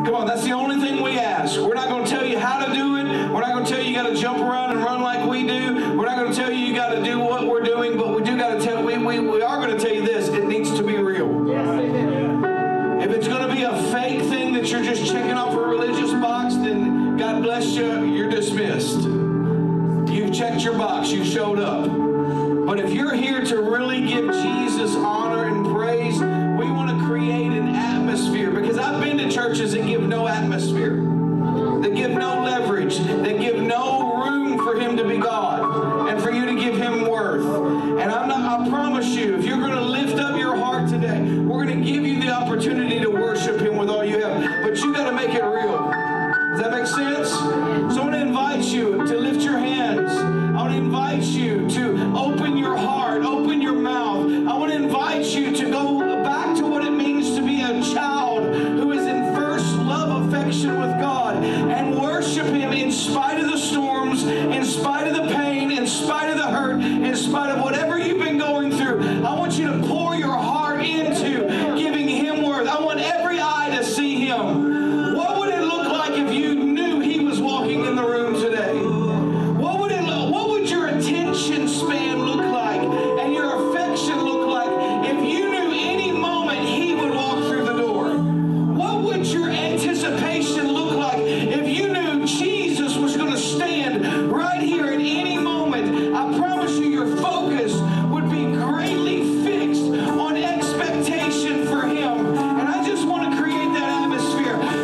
Come on, that's the only thing we ask. We're not going to tell you how to do it. We're not going to tell you you got to jump around and run like we do. We're not going to tell you you got to do what we're doing, but we do got to tell we are going to tell you this. It needs to be real. Yes, amen. If it's going to be a fake thing that you're just checking off a religious box, then God bless you, you're dismissed. You've checked your box, you showed up. But if you're here to really give Jesus honor and praise, we want to create an atmosphere. Because I've been to churches that give no atmosphere, that give no leverage, that give no room for Him to be God and for you to give Him worth. And I promise you, if you're going to lift up your heart today, we're going to give you the opportunity to worship Him with all you have. But you got to make it real. Does that make sense? So I want to invite you to lift your hands. I want to invite you to open your heart, open your mouth. I want to invite you to go back to what it means to be a child who is in first love affection with God and worship Him in spite of the storms, in spite of the pain, in spite of the hurt, in spite of whatever you've been going through. I want you to pour your heart into giving Him worth. I want every eye to see Him. What would it look like if you knew He was walking in the room today? What would your attention span look like and your affection look like if you knew any moment He would walk through the door? What would your anticipation look like if you knew Jesus was going to stand right here at any moment? I promise you your focus would be greatly fixed on expectation for Him. And I just want to create that atmosphere.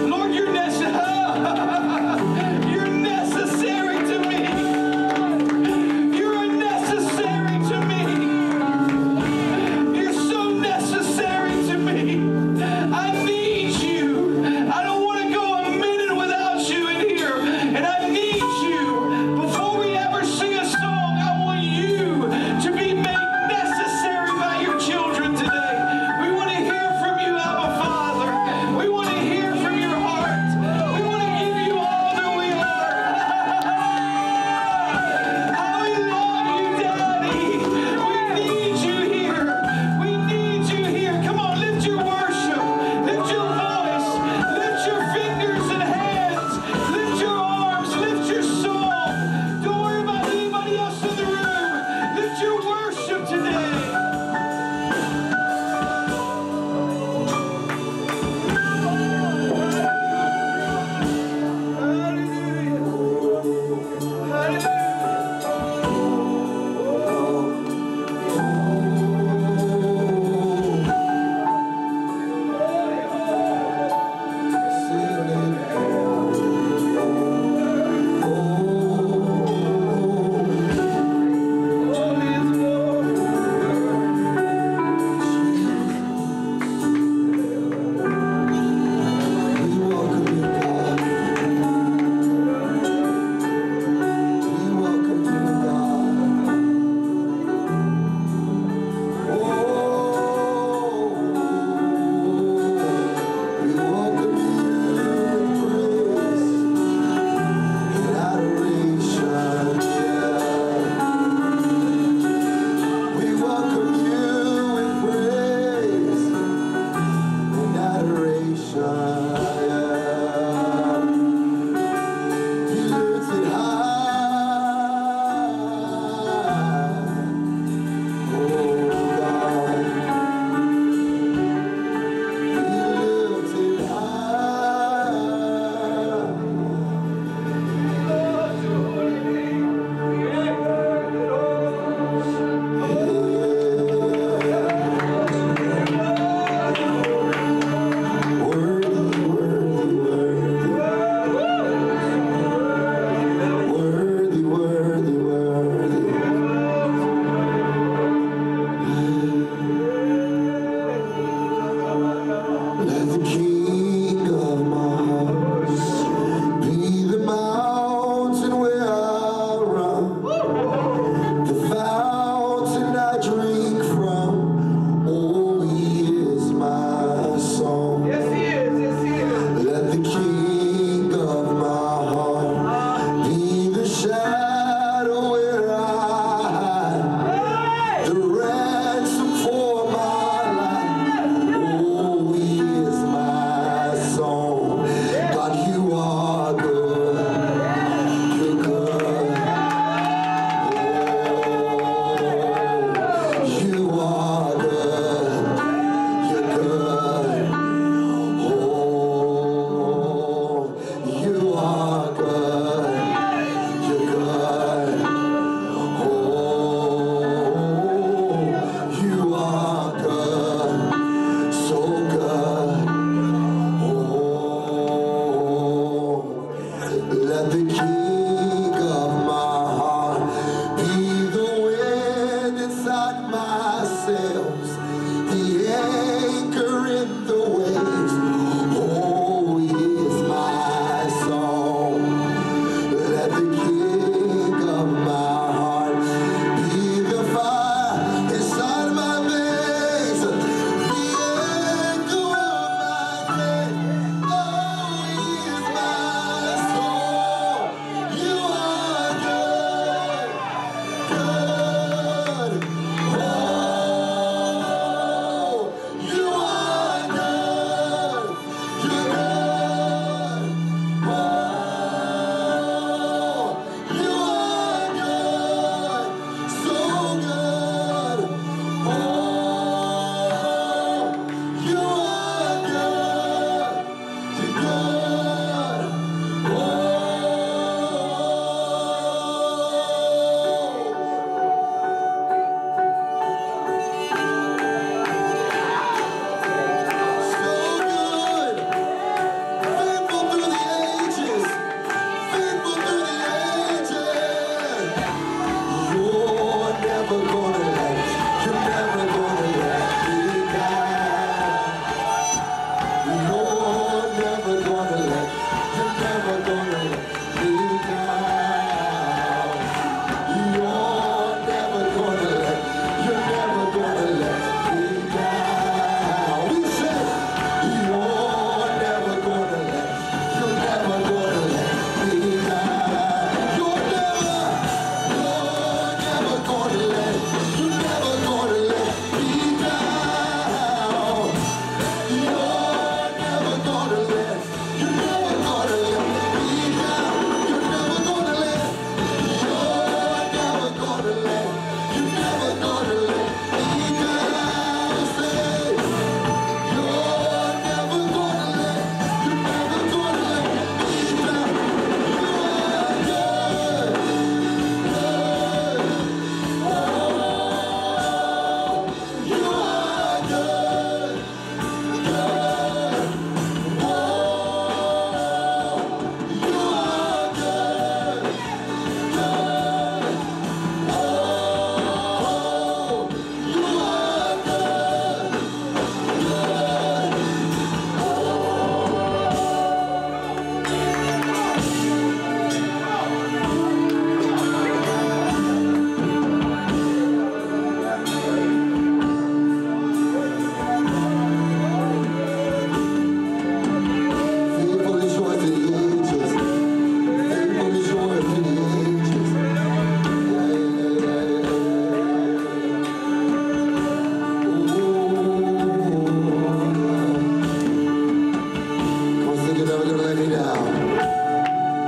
you're never gonna let me down.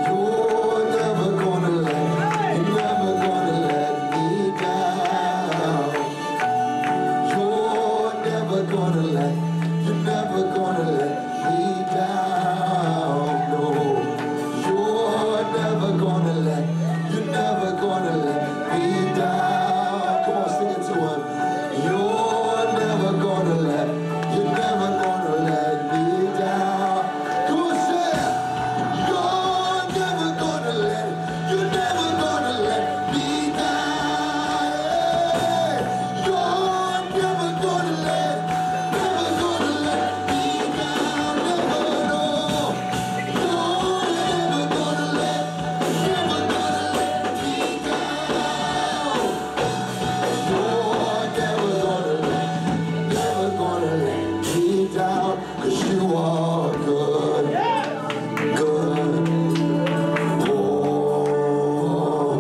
You're never gonna let me down. You're never gonna let me down. No, you're never gonna let me down. Come on, sing it to him. You're never gonna let me down. Come on, say it. You're never gonna let me down. You're never gonna let me down. Never, no. You're never gonna let me down. You're never gonna let me down. 'Cause you are good, good. Oh,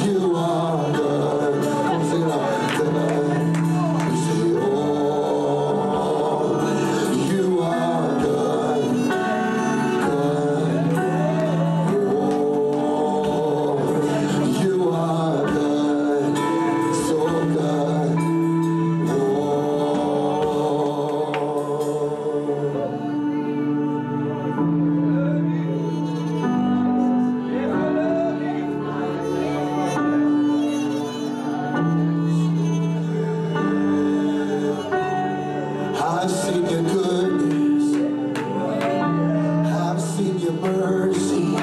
you are good. Come sing it out. Good. We say, oh, you are good, good. Oh, you are good, so good. I've seen your goodness, I've seen your mercy,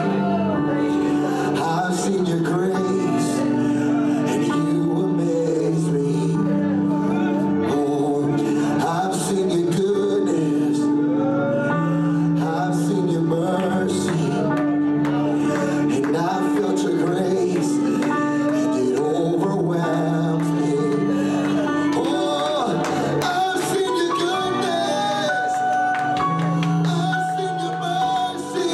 I've seen your grace, and you amaze me. Oh, I've seen your goodness, I've seen your mercy, and I've felt your grace, and it overwhelms me. Oh, I've seen your goodness, I've seen your mercy,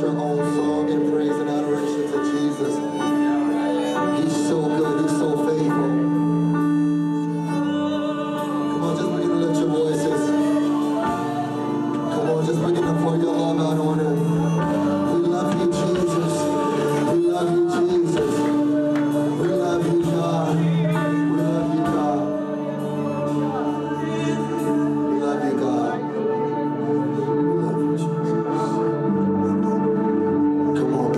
your own song in praise and adoration to Jesus. He's so good. He's so faithful. Come on, just begin to lift your voices. Come on, just begin to pour your love out on him. We love you, Jesus. We love you, Jesus. We love you, God. We love you, God. We love you, God. We love you, Jesus. Come on,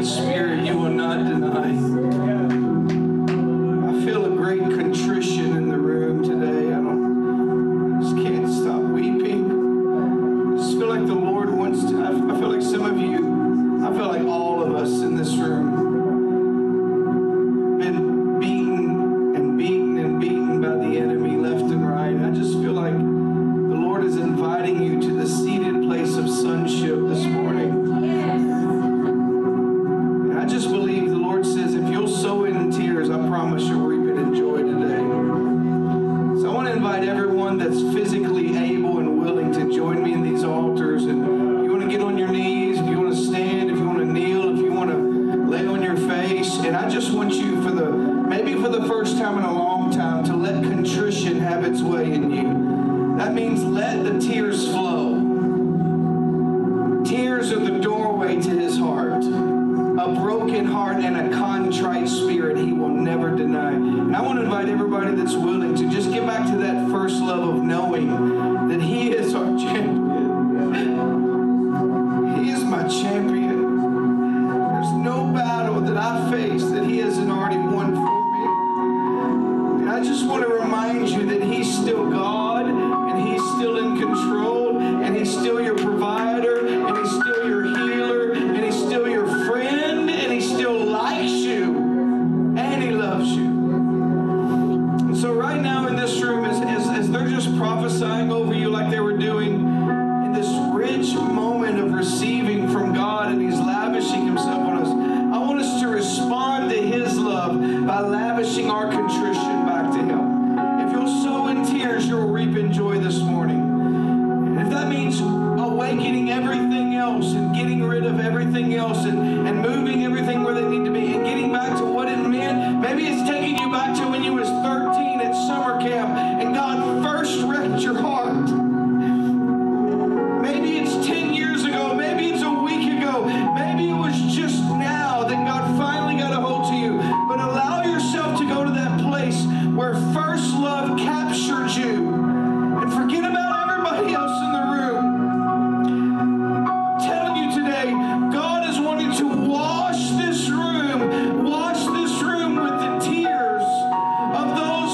contrite spirit you will not deny. I feel a great contrition in the room today. I just can't stop weeping. I just feel like the Lord wants to, I feel like some of you, I feel like all of us in this room been beaten and beaten and beaten by the enemy left and right. I just feel like the Lord is inviting you to the seated place of sonship this morning. And I just believe the Lord says if you'll sow in tears, I promise you'll reap it in joy today. So I want to invite everyone that's physically able and willing to join me in these altars. And if you want to get on your knees, if you want to stand, if you want to kneel, if you want to lay on your face. And I just want you maybe for the first time in a long time, to let contrition have its way in you. That means let the tears flow. Tears are the doorway to his heart. A broken heart and a contrite spirit he will never deny. And I want to invite everybody that's willing to just get back to that first love of knowing that he is our champion. He is my champion. There's no battle that I face that he hasn't already won for me. And I just want to remind you that he's still God, and he's still in control, and he's still your provider, and he's still your healer, and he's still your friend, and he still likes you, and he loves you. And so right now in this room, as they're just prophesying over you like they were doing in this rich moment of receiving from God, and he's lavishing himself on us, I want us to respond to his love by lavishing our contrition back to him. If you'll sow in tears, you'll reap in joy this morning. And if that means awakening everything else and getting rid of everything else and moving everything where they need to be and getting back to what it meant, maybe it's taking you back to when you was 13 at summer camp and God first wrecked your heart. Maybe it's 10 years ago. Maybe it's a week ago. Maybe it was just now that God finally got a hold to you. But allow yourself to go to that place where first love captured you. And forget about everybody else in the room. I'm telling you today, God is wanting to wash this room with the tears of those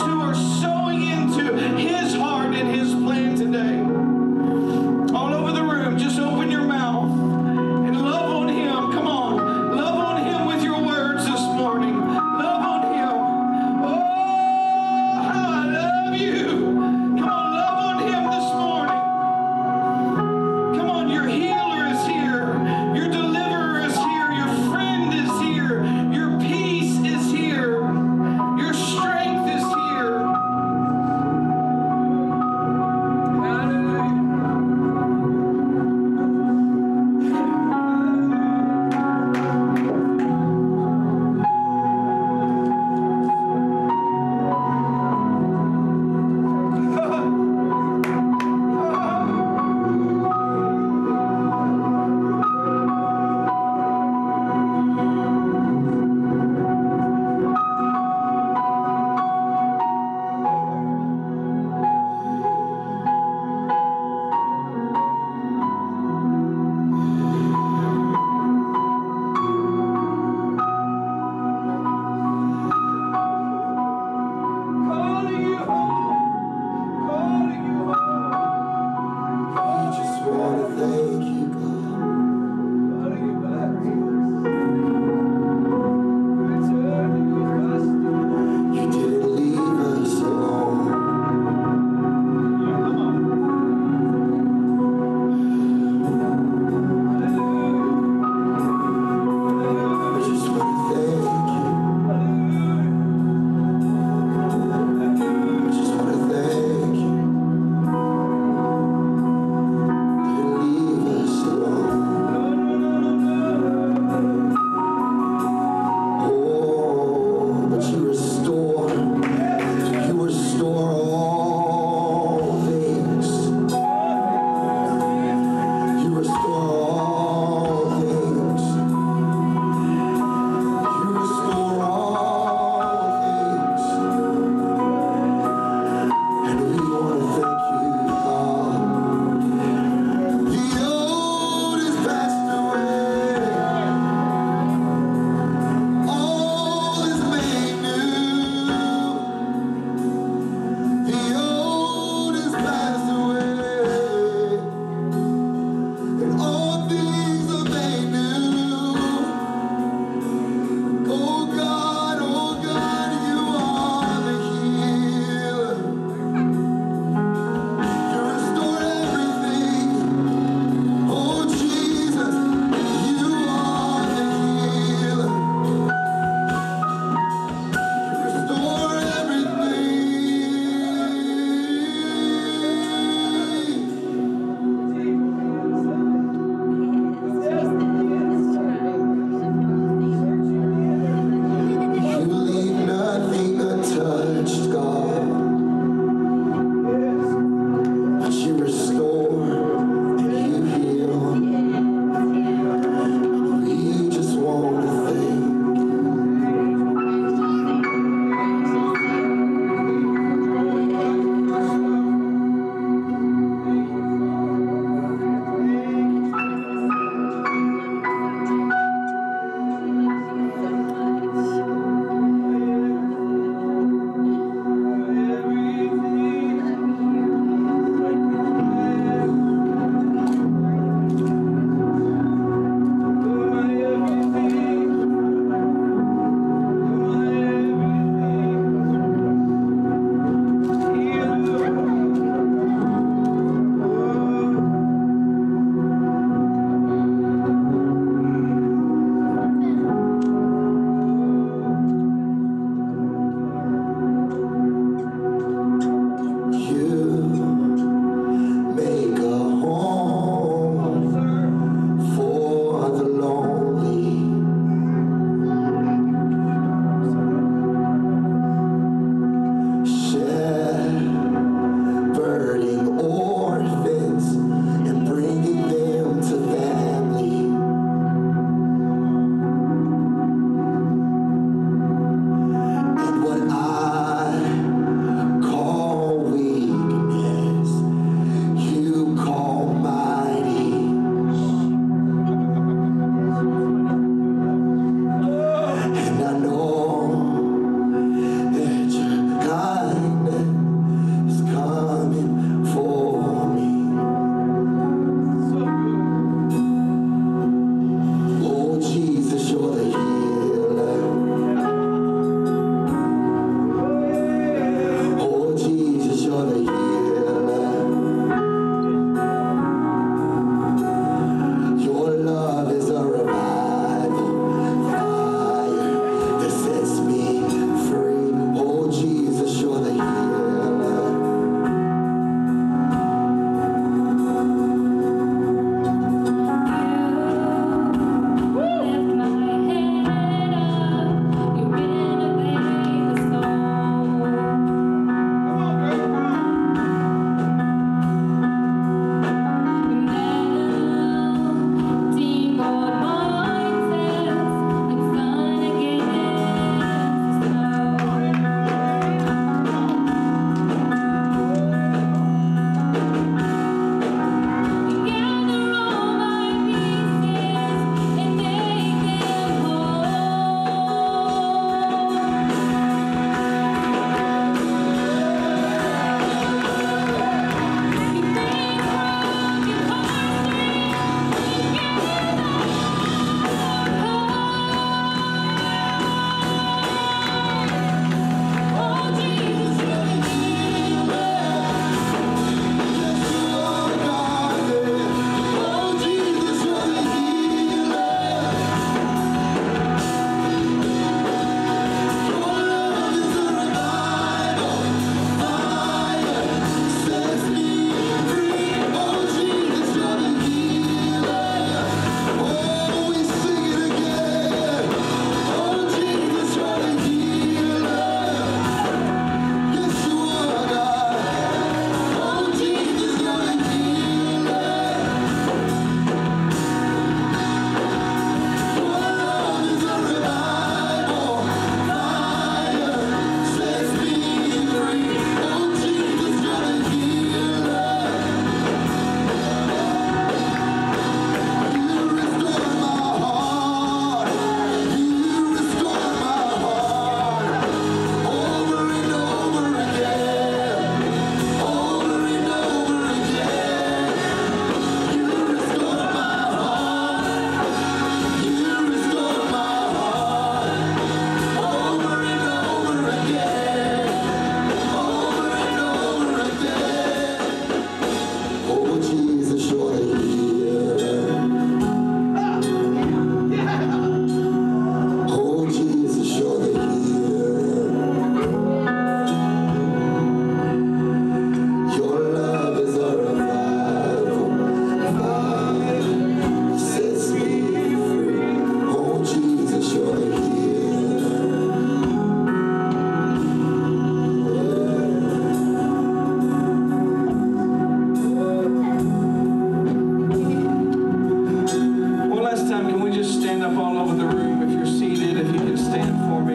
up all over the room. If you're seated, if you can stand for me.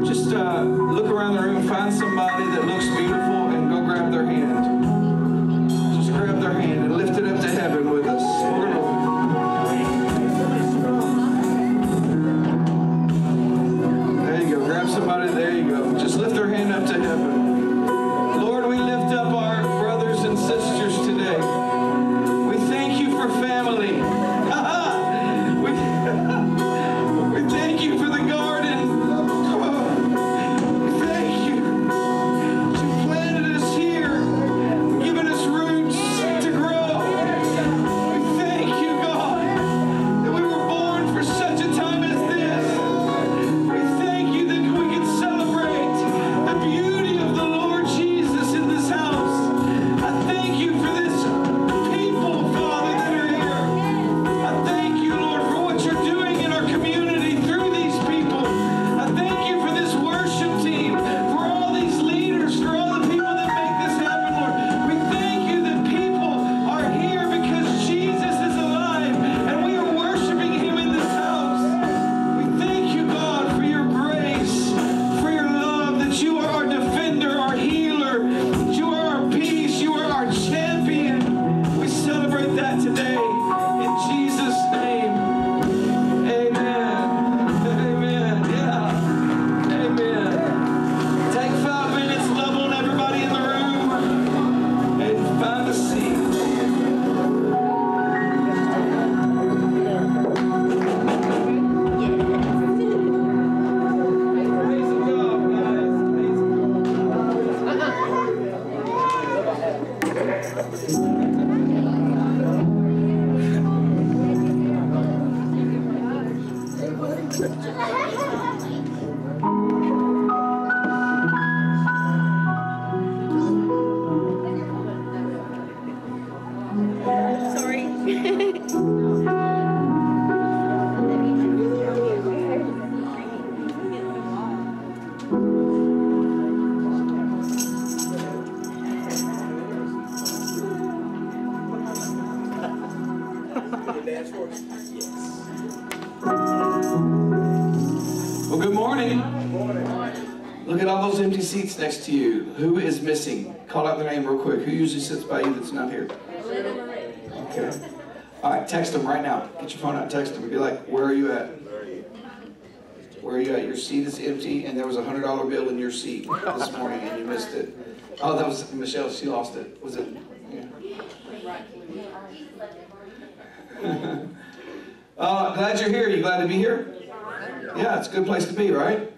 Just look around the room, find somebody that looks beautiful, and go grab their hand. Just grab their hand and lift it up to heaven with us. There you go. Grab somebody. There you go. Just lift their hand up to heaven. Lord, we lift up our brothers and sisters today. We thank you for family. We thank you for the garden. We thank you. You planted us here, given us roots to grow. We thank you, God, that we were born for such a time as this. We thank you that we can celebrate the beauty of the Lord Jesus in this house. I thank you for this people, Father, that are here. I thank you, Lord, for what you're doing in our community through these people. I thank you for this worship team, for all these leaders, for all the people that make this happen, Lord. We thank you that people are here because Jesus is alive and we are worshiping him in this house. We thank you, God, for your grace, for your love, that you are our defender, our healer, that you are our peace, you are our champion. We celebrate that today in Jesus' name. Amen. Amen. Yeah. Amen. Take 5 minutes, love on everybody in the room, and find a seat. Praise God, guys. Praise Sorry. Well, good morning. Look at all those empty seats next to you. Who is missing? Call out their name real quick. Who usually sits by you that's not here? Okay. All right, text them right now. Get your phone out and text them. Be like, where are you at? Where are you at? Your seat is empty, and there was a $100 bill in your seat this morning, and you missed it. Oh, that was Michelle. She lost it. Was it? Yeah. Glad you're here. You glad to be here? Yeah, it's a good place to be, right?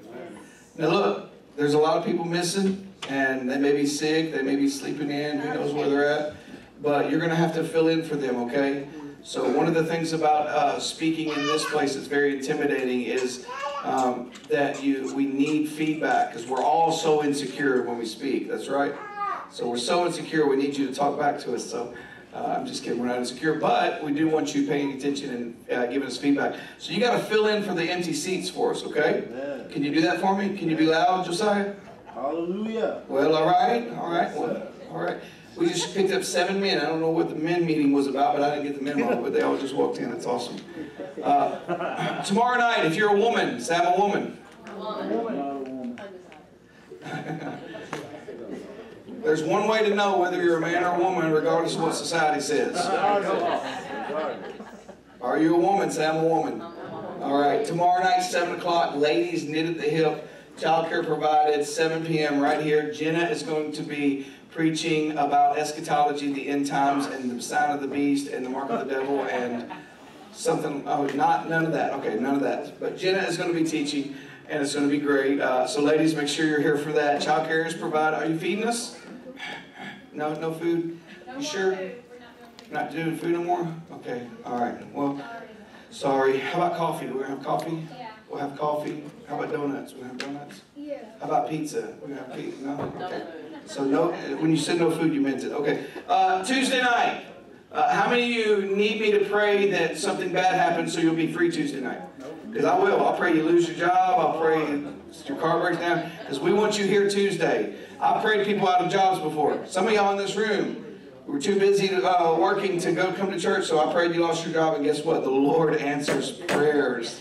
Now look, there's a lot of people missing, and they may be sick, they may be sleeping in, who knows where they're at, but you're going to have to fill in for them, okay? So one of the things about speaking in this place that's very intimidating is that we need feedback, because we're all so insecure when we speak, that's right? So we're so insecure, we need you to talk back to us, so I'm just kidding, we're not insecure, but we do want you paying attention and giving us feedback. So you got to fill in for the empty seats for us, okay? Amen. Can you do that for me? Can you be loud, Josiah? Hallelujah. Well, all right, well, all right. We just picked up 7 men. I don't know what the men meeting was about, but I didn't get the memo, but they all just walked in. That's awesome. Tomorrow night, if you're a woman, say I'm a woman. There's one way to know whether you're a man or a woman, regardless of what society says. Are you a woman? Say I'm a woman. All right. Tomorrow night, 7 o'clock, ladies knit at the hip, childcare provided, 7 p.m. right here. Jenna is going to be preaching about eschatology, the end times, and the sign of the beast, and the mark of the devil, and something. Oh, none of that. Okay, none of that. But Jenna is going to be teaching, and it's going to be great. So, ladies, make sure you're here for that. Childcare is provided. Are you feeding us? No food? You sure? Not doing food no more? Okay, all right. Well, sorry. How about coffee? We're going to have coffee? Yeah. We'll have coffee. How about donuts? We're going to have donuts? Yeah. How about pizza? We're going to have pizza? No? Okay. So no. When you said no food, you meant it. Okay. Tuesday night. How many of you need me to pray that something bad happens so you'll be free Tuesday night? Because I will. I'll pray you lose your job. I'll pray your car breaks down. Because we want you here Tuesday. I've prayed people out of jobs before. Some of y'all in this room, We were too busy working to come to church, so I prayed you lost your job, and guess what? The Lord answers prayers.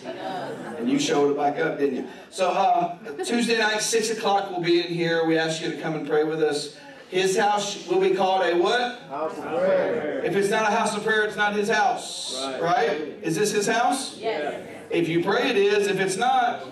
And you showed back up, didn't you? So Tuesday night, 6 o'clock, we'll be in here. We ask you to come and pray with us. His house will be called a what? House of prayer. If it's not a house of prayer, it's not his house. Right? Is this his house? Yes. If you pray, it is. If it's not,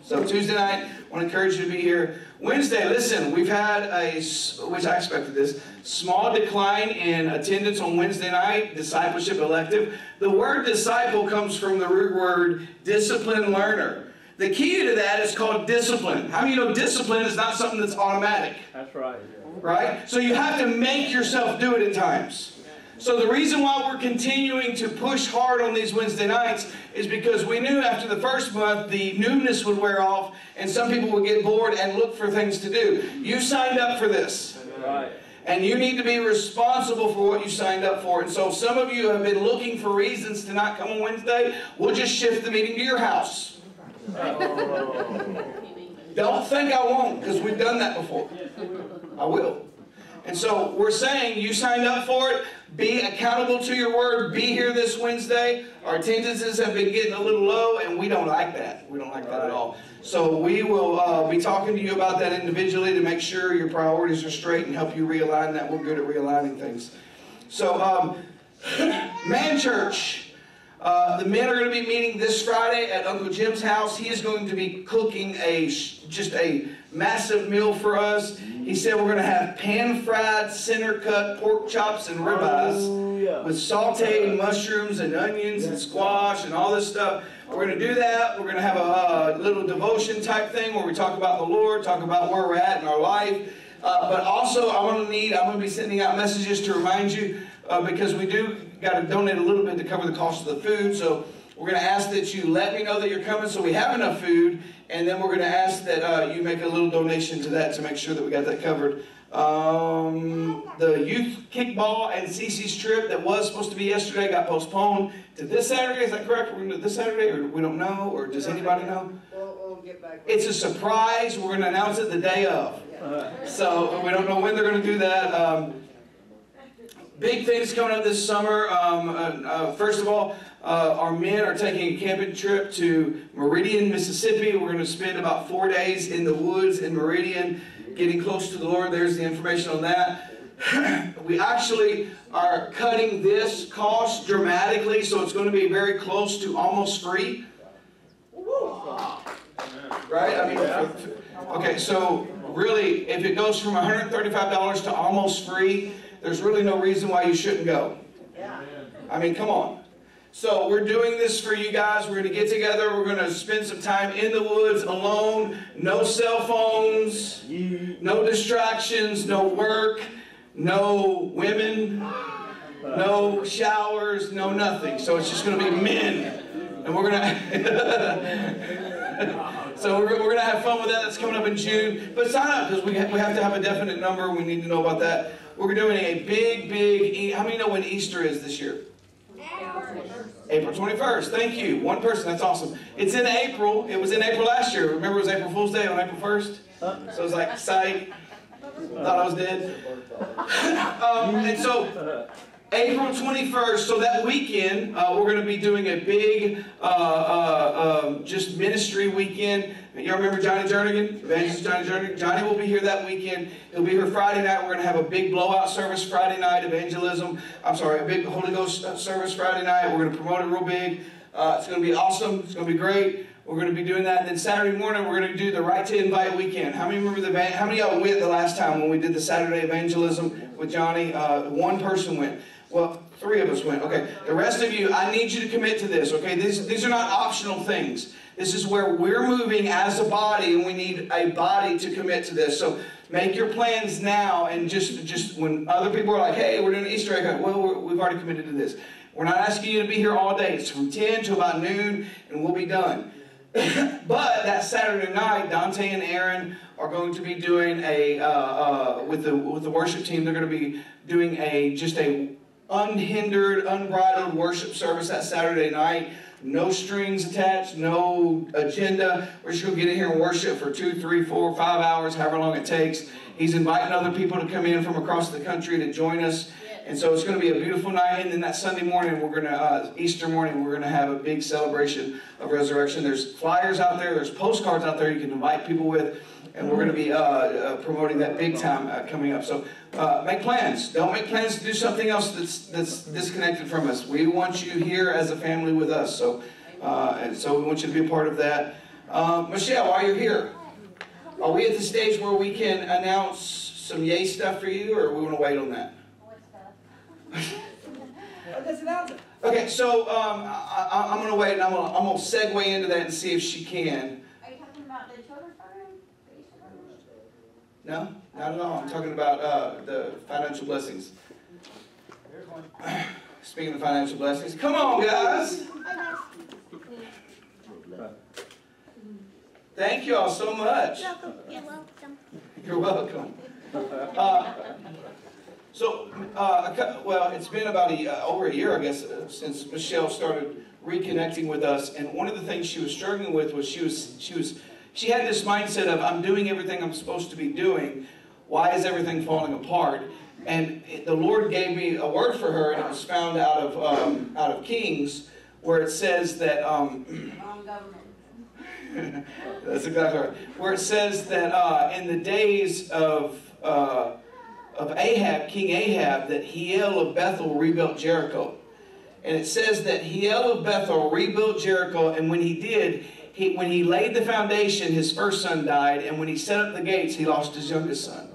So Tuesday night, I want to encourage you to be here. Wednesday, listen, we've had which I expected this, small decline in attendance on Wednesday night, discipleship elective. The word disciple comes from the root word discipline learner. The key to that is called discipline. How many know discipline is not something that's automatic? That's right. Right? So you have to make yourself do it at times. So the reason why we're continuing to push hard on these Wednesday nights is because we knew after the first month the newness would wear off and some people would get bored and look for things to do. You signed up for this. Right. And you need to be responsible for what you signed up for. And so some of you have been looking for reasons to not come on Wednesday. We'll just shift the meeting to your house. Don't think I won't, because we've done that before. I will. And so we're saying you signed up for it. Be accountable to your word. Be here this Wednesday. Our attendances have been getting a little low, and we don't like that. We don't like that at all. So we will be talking to you about that individually to make sure your priorities are straight and help you realign that. We're good at realigning things. So, Man Church. The men are going to be meeting this Friday at Uncle Jim's house. He is going to be cooking just a massive meal for us. He said we're going to have pan-fried, center-cut pork chops and ribeyes with sauteed mushrooms and onions and squash and all this stuff. We're going to do that. We're going to have a little devotion type thing where we talk about the Lord, talk about where we're at in our life. But also, I'm going to be sending out messages to remind you because we do got to donate a little bit to cover the cost of the food. So we're going to ask that you let me know that you're coming so we have enough food. And then we're going to ask that you make a little donation to that to make sure that we got that covered. The youth kickball and Cece's trip that was supposed to be yesterday got postponed to this Saturday. Is that correct? We're going to do this Saturday, or we don't know, or does anybody know? We'll get back. It's a surprise. We're going to announce it the day of. So we don't know when they're going to do that. Big things coming up this summer. First of all, our men are taking a camping trip to Meridian, Mississippi. We're going to spend about 4 days in the woods in Meridian, getting close to the Lord. There's the information on that. We actually are cutting this cost dramatically, so it's going to be very close to almost free. Right? I mean, okay, so really, if it goes from $135 to almost free, there's really no reason why you shouldn't go. I mean, come on. So we're doing this for you guys. We're going to get together. We're going to spend some time in the woods alone. No cell phones. No distractions. No work. No women. No showers. No nothing. So it's just going to be men. And we're going to... So we're going to have fun with that. That's coming up in June. But sign up because we have to have a definite number. We need to know about that. We're doing a big, how many know when Easter is this year? April 21st. Thank you. One person. That's awesome. It's in April. It was in April last year. Remember it was April Fool's Day on April 1st? So it was like, psych. Thought I was dead. And so April 21st, so that weekend, we're going to be doing a big just ministry weekend. Y'all remember Johnny Jernigan? Evangelist Johnny Jernigan? Johnny will be here that weekend. He'll be here Friday night. We're going to have a big blowout service Friday night, a big Holy Ghost service Friday night. We're going to promote it real big. It's going to be awesome. It's going to be great. We're going to be doing that. And then Saturday morning, we're going to do the Right to Invite weekend. How many remember how many of y'all went the last time when we did the Saturday evangelism with Johnny? One person went. Well, 3 of us went. Okay. The rest of you, I need you to commit to this. Okay. These are not optional things. This is where we're moving as a body, and we need a body to commit to this. So make your plans now, and just when other people are like, hey, we're doing Easter egg, well, we've already committed to this. We're not asking you to be here all day. It's from 10 to about noon, and we'll be done. But that Saturday night, Dante and Aaron are going to be doing with the worship team, they're going to be doing just a unhindered, unbridled worship service that Saturday night. No strings attached, no agenda. We're just going to get in here and worship for 2, 3, 4, 5 hours, however long it takes. He's inviting other people to come in from across the country to join us. And so it's going to be a beautiful night. And then that Sunday morning, we're going to, Easter morning, we're going to have a big celebration of resurrection. There's flyers out there. There's postcards out there you can invite people with. And we're going to be promoting that big time coming up. So make plans. Don't make plans to do something else that's disconnected from us. We want you here as a family with us. So, and so we want you to be a part of that. Michelle, while you're here, are we at the stage where we can announce some yay stuff for you, or we want to wait on that? Okay, so I'm going to wait, and I'm going to segue into that and see if she can. Are you talking about the children's program? No, not at all. I'm talking about the financial blessings. Speaking of financial blessings, come on, guys. Thank you all so much. You're welcome. Well, it's been about over a year, I guess, since Michelle started reconnecting with us. And one of the things she was struggling with was she had this mindset of, I'm doing everything I'm supposed to be doing. Why is everything falling apart? And the Lord gave me a word for her, and it was found out of Kings, where it says that Wrong government. that's exactly right. Where it says that in the days of Ahab, King Ahab, that Hiel of Bethel rebuilt Jericho. And it says that Hiel of Bethel rebuilt Jericho, and when he did, when he laid the foundation, his first son died, and when he set up the gates, he lost his youngest son.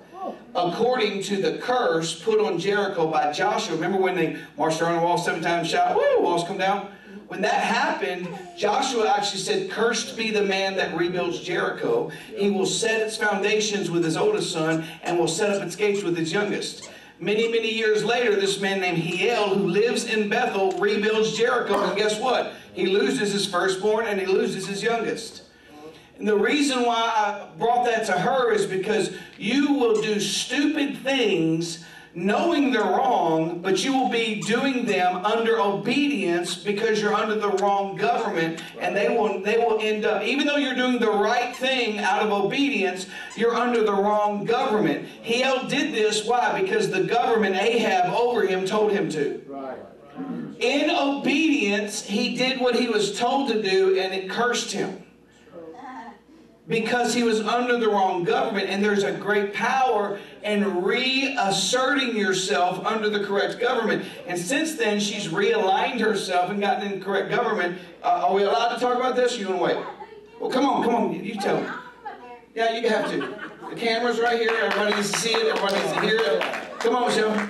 According to the curse put on Jericho by Joshua. Remember when they marched around the wall 7 times, shout, woo, walls come down? When that happened, Joshua actually said, cursed be the man that rebuilds Jericho. He will set its foundations with his oldest son and will set up its gates with his youngest. Many, many years later, this man named Hiel, who lives in Bethel, rebuilds Jericho. And guess what? He loses his firstborn and he loses his youngest. And the reason why I brought that to her is because you will do stupid things knowing they're wrong, but you will be doing them under obedience because you're under the wrong government, and they will end up, even though you're doing the right thing out of obedience, you're under the wrong government. Hiel did this, why? Because the government, Ahab, over him told him to. Right. In obedience, he did what he was told to do, and it cursed him. Because he was under the wrong government, and there's a great power in reasserting yourself under the correct government. And since then, she's realigned herself and gotten in the correct government. Are we allowed to talk about this, or you want to wait? Well, come on, you tell me. Yeah, you have to. The camera's right here. Everybody needs to see it. Everybody needs to hear it. Come on, Michelle.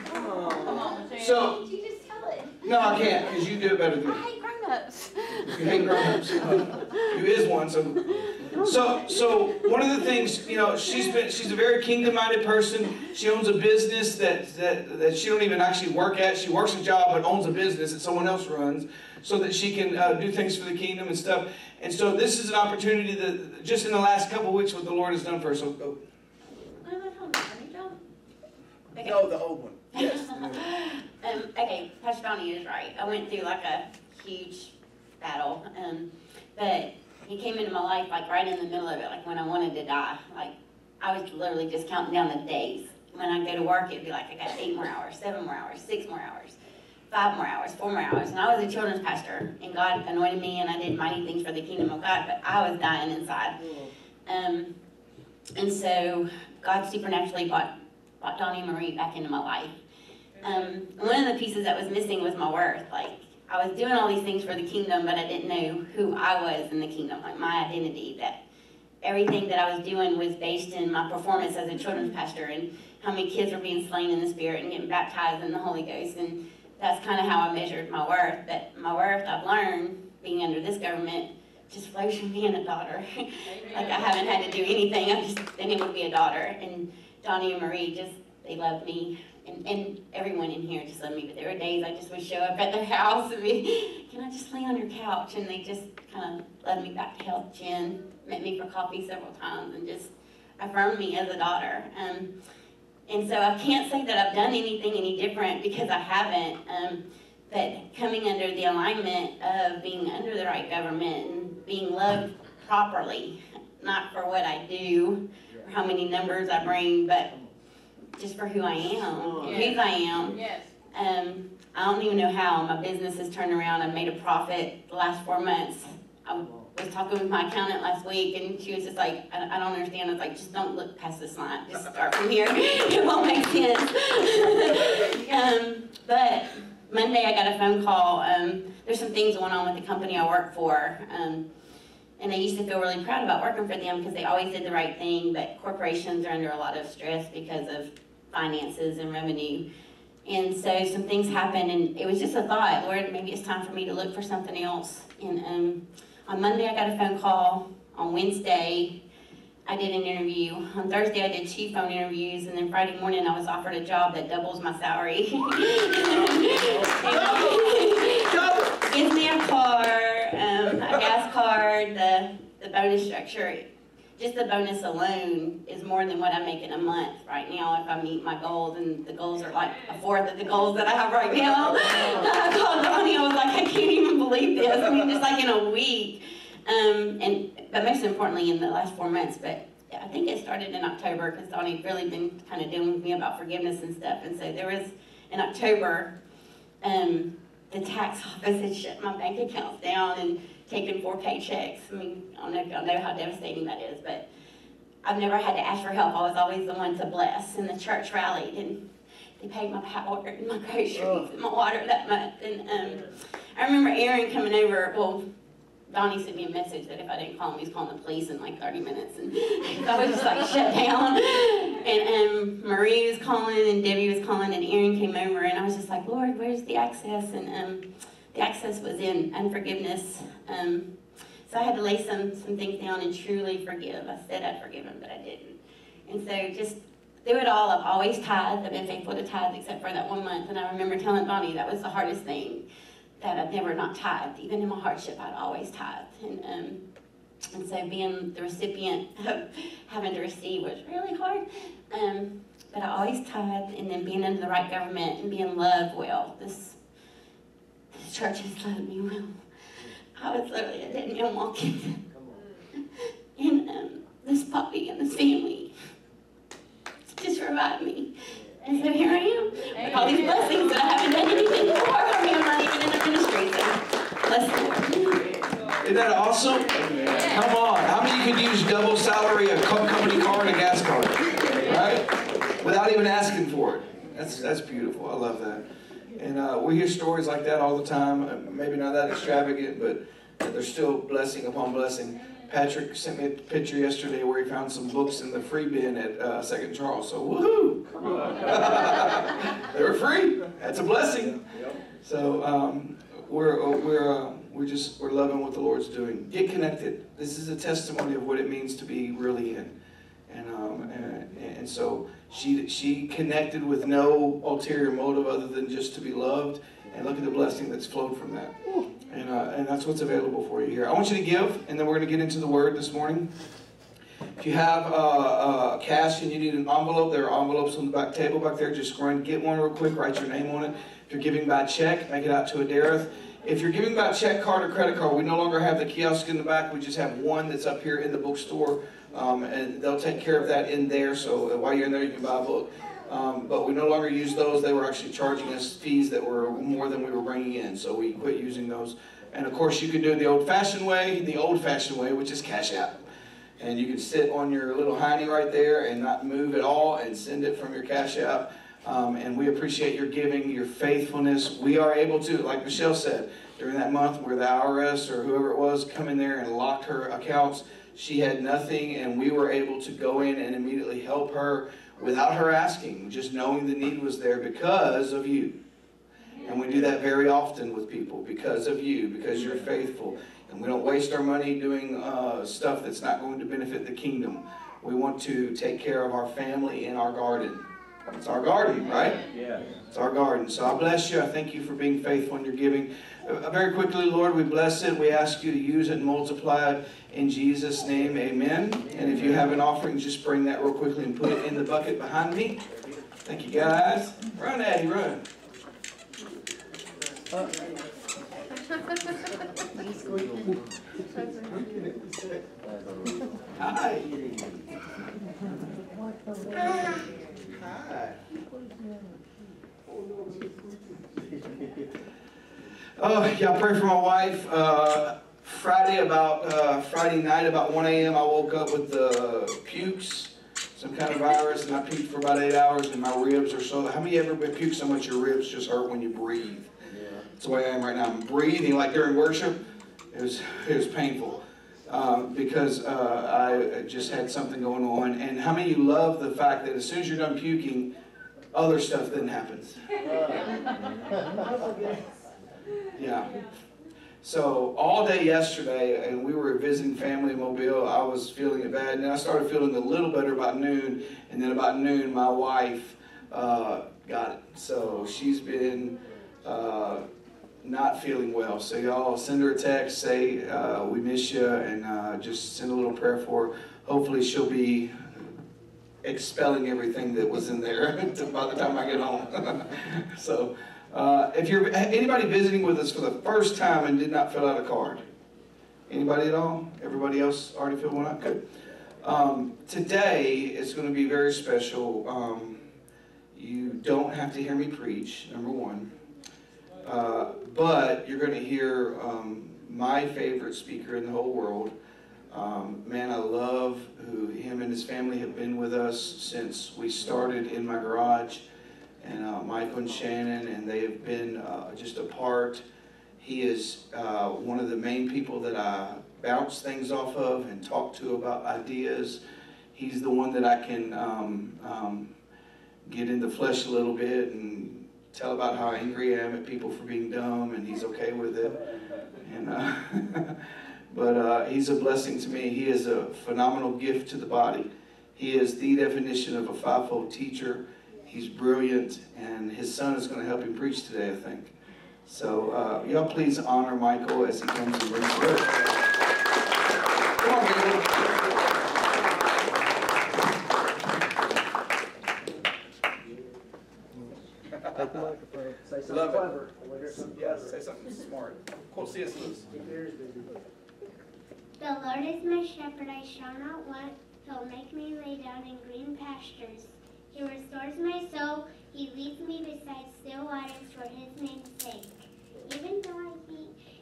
So, Did you just tell it? no, I can't, because you do it better than me. I hate grown-ups. You hate grown-ups. You is one, So one of the things, you know, she's a very kingdom-minded person. She owns a business that she don't even actually work at. She works a job but owns a business that someone else runs, so that she can do things for the kingdom and stuff. And so this is an opportunity that just in the last couple of weeks what the Lord has done for her. So go. Okay. No, the old one. Yes. Okay, Pastor Donnie is right. I went through like a huge battle, but he came into my life like right in the middle of it, like when I wanted to die. Like I was literally just counting down the days. When I go to work, it'd be like I got 8 more hours, 7 more hours, 6 more hours, 5 more hours, 4 more hours. And I was a children's pastor, and God anointed me, and I did mighty things for the kingdom of God, but I was dying inside. And so God supernaturally brought Donnie and Marie back into my life. One of the pieces that was missing was my worth. Like, I was doing all these things for the kingdom, but I didn't know who I was in the kingdom, like my identity, that everything that I was doing was based in my performance as a children's pastor and how many kids were being slain in the Spirit and getting baptized in the Holy Ghost. And that's kind of how I measured my worth. But my worth, I've learned, being under this government, just flows from being a daughter. Like, I haven't had to do anything. I've just been able to be a daughter. And Donnie and Marie, just, they loved me. And everyone in here just loved me, but there were days I just would show up at their house and be, can I just lay on your couch? And they just kind of loved me back to health. Jen met me for coffee several times and just affirmed me as a daughter. And so I can't say that I've done anything any different because I haven't. but coming under the alignment of being under the right government and being loved properly, not for what I do or how many numbers I bring, but just for who I am, whose I am. Yes. I don't even know how my business has turned around. I've made a profit the last 4 months. I was talking with my accountant last week, and she was just like, I don't understand. I was like, just don't look past this line. Just start from here. It won't make sense. But Monday I got a phone call. There's some things going on with the company I work for. And I used to feel really proud about working for them because they always did the right thing, but corporations are under a lot of stress because of finances and revenue. And so some things happened, and it was just a thought, Lord, maybe it's time for me to look for something else. And on Monday I got a phone call. On Wednesday I did an interview. On Thursday I did 2 phone interviews, and then Friday morning I was offered a job that doubles my salary. Gives me a car, a gas card, the bonus structure. Just the bonus alone is more than what I make in a month right now if I meet my goals, and the goals are like a fourth of the goals that I have right now. I called Donnie, I was like, I can't even believe this. I mean, just like in a week. But most importantly in the last 4 months, but I think it started in October because Donnie really been kind of dealing with me about forgiveness and stuff. And so there was, in October, the tax office had shut my bank accounts down and taken 4 paychecks. I mean, I don't know if y'all know how devastating that is, but I've never had to ask for help. I was always the one to bless, and the church rallied, and they paid my power and my groceries and my water that month. And I remember Aaron coming over. Well, Donnie sent me a message that if I didn't call him, he's calling the police in like 30 minutes. And I was just like shut down. And Marie was calling, and Debbie was calling, and Aaron came over, and I was just like, Lord, where's the access? And the access was in unforgiveness. So I had to lay some things down and truly forgive. I said I'd forgive him, but I didn't. And so just through it all, I've always tithed. I've been faithful to tithe except for that 1 month. And I remember telling Bonnie that was the hardest thing, that I've never not tithed. Even in my hardship, I'd always tithed. And so being the recipient of having to receive was really hard. But I always tithed, and then being under the right government and being loved well. This church has loved me well. I was literally a dead man walking. And this puppy and this family just revived me. And so here I am with all these blessings that I haven't done anything for. I mean, I'm not even in the ministry, so bless the Lord. Isn't that awesome? Come on. How many could use double salary, a company car, and a gas card? Right? Without even asking for it. That's beautiful. I love that. And we hear stories like that all the time. Maybe not that extravagant, but there's still blessing upon blessing. Patrick sent me a picture yesterday where he found some books in the free bin at 2nd Charles. So woohoo! They were free. That's a blessing. So we're loving what the Lord's doing. Get connected. This is a testimony of what it means to be really in. And so she connected with no ulterior motive other than just to be loved. And look at the blessing that's flowed from that. And that's what's available for you here. I want you to give, and then we're going to get into the Word this morning. If you have cash and you need an envelope, there are envelopes on the back table back there. Just go and get one real quick, write your name on it. If you're giving by check, make it out to Addereth. If you're giving by check card or credit card, we no longer have the kiosk in the back. We just have one that's up here in the bookstore. And they'll take care of that in there. So while you're in there, you can buy a book. But we no longer use those. They were actually charging us fees that were more than we were bringing in. So we quit using those. And of course, you can do it the old-fashioned way, which is Cash App. And you can sit on your little hiney right there and not move at all and send it from your Cash App. And we appreciate your giving, your faithfulness. We are able to, like Michelle said, during that month where the IRS or whoever it was come in there and locked her accounts, she had nothing, and we were able to go in and immediately help her without her asking, just knowing the need was there because of you. And we do that very often with people, because of you, because you're faithful. And we don't waste our money doing stuff that's not going to benefit the kingdom. We want to take care of our family and our garden. It's our garden, right? Yeah. It's our garden. So I bless you. I thank you for being faithful in your giving. Very quickly, Lord, we bless it. We ask you to use it and multiply it in Jesus' name. Amen. And if you have an offering, just bring that real quickly and put it in the bucket behind me. Thank you, guys. Run, Addie, run. Hi. Hi. Oh, y'all pray for my wife. Friday night about 1 a.m. I woke up with pukes, some kind of virus, and I puked for about 8 hours, and my ribs are so. How many ever been puked so much your ribs just hurt when you breathe? Yeah. That's the way I am right now. I'm breathing like during worship. It was painful because I just had something going on. And how many of you love the fact that as soon as you're done puking, other stuff then happens? Yeah. So all day yesterday, and we were visiting family in Mobile, I was feeling it bad, and then I started feeling a little better about noon, and then about noon, my wife got it. So she's been not feeling well. So y'all send her a text, say we miss you, and just send a little prayer for her. Hopefully she'll be expelling everything that was in there by the time I get home. So. If you're anybody visiting with us for the first time and did not fill out a card, anybody at all? Everybody else already filled one out? Good. Today is going to be very special. You don't have to hear me preach, number one, but you're going to hear my favorite speaker in the whole world. Man, I love who him and his family have been with us since we started in my garage. And Michael and Shannon, and they have been just a part. He is one of the main people that I bounce things off of and talk to about ideas. He's the one that I can get in the flesh a little bit and tell about how angry I am at people for being dumb, and he's okay with it. And but he's a blessing to me. He is a phenomenal gift to the body. He is the definition of a fivefold teacher. He's brilliant, and his son is going to help him preach today, I think. So y'all please honor Michael as he comes and brings the word. Come on, Michael. Take the microphone. Say something Love clever. It. Yes, say something smart. Quote C.S. Lewis. The Lord is my shepherd, I shall not want. He'll make me lay down in green pastures. He restores my soul. He leads me beside still waters for his name's sake. Even though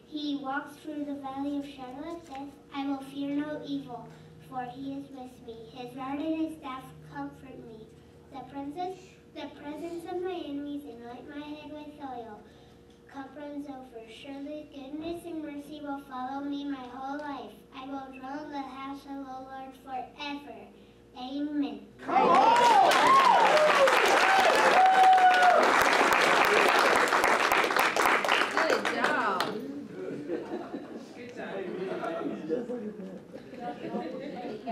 he walks through the valley of shadow of death, I will fear no evil, for he is with me. His rod and his staff comfort me. The presence of my enemies anoint my head with oil. Cup runs over. Surely goodness and mercy will follow me my whole life. I will dwell in the house of the Lord forever. Amen. Come on! Good job.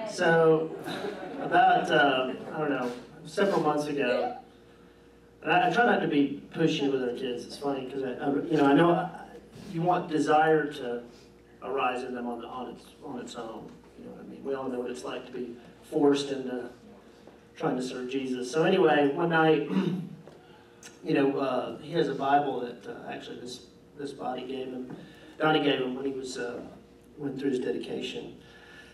So, about, I don't know, several months ago, and I try not to be pushy with our kids. It's funny because I know you want desire to arise in them on its own. You know what I mean? We all know what it's like to be forced into trying to serve Jesus. So anyway, one night, he has a Bible that actually this body gave him. Donnie gave him when he was went through his dedication.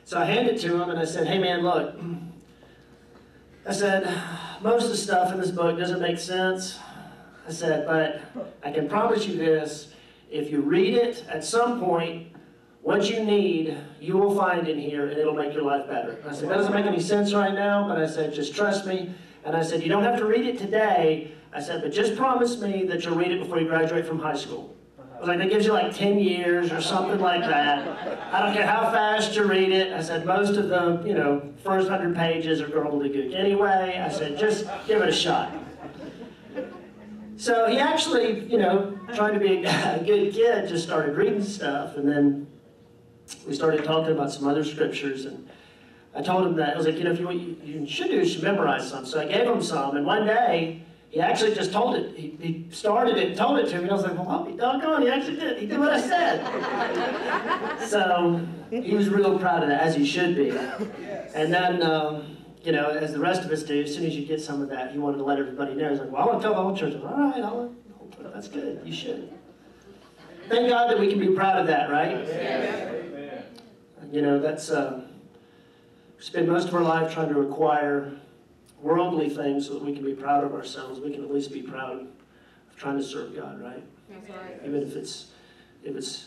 So I handed it to him and I said, "Hey man, look." I said, "Most of the stuff in this book doesn't make sense." I said, "But I can promise you this: if you read it at some point, what you need, you will find in here, and it'll make your life better." I said, "That doesn't make any sense right now," but I said, "Just trust me." And I said, "You don't have to read it today." I said, "But just promise me that you'll read it before you graduate from high school." I was like, "That gives you like 10 years or something like that. I don't care how fast you read it." I said, "Most of the, first 100 pages are gobbledygook anyway." I said, "Just give it a shot." So he actually, trying to be a good kid, just started reading stuff, and then we started talking about some other scriptures, and I told him that, I was like, if you should do is you should memorize some. So I gave him some, and one day, he actually just told it. He started it and told it to me, and I was like, well, I'll be doggone, he actually did. He did what I said. So he was real proud of that, as he should be. And then, as the rest of us do, as soon as you get some of that, he wanted to let everybody know. He's like, well, I want to tell the whole church. I was like, all right, that's good, you should. Thank God that we can be proud of that, right? You know, that's spend most of our life trying to acquire worldly things so that we can be proud of ourselves. We can at least be proud of trying to serve God, right? That's right. Even if it's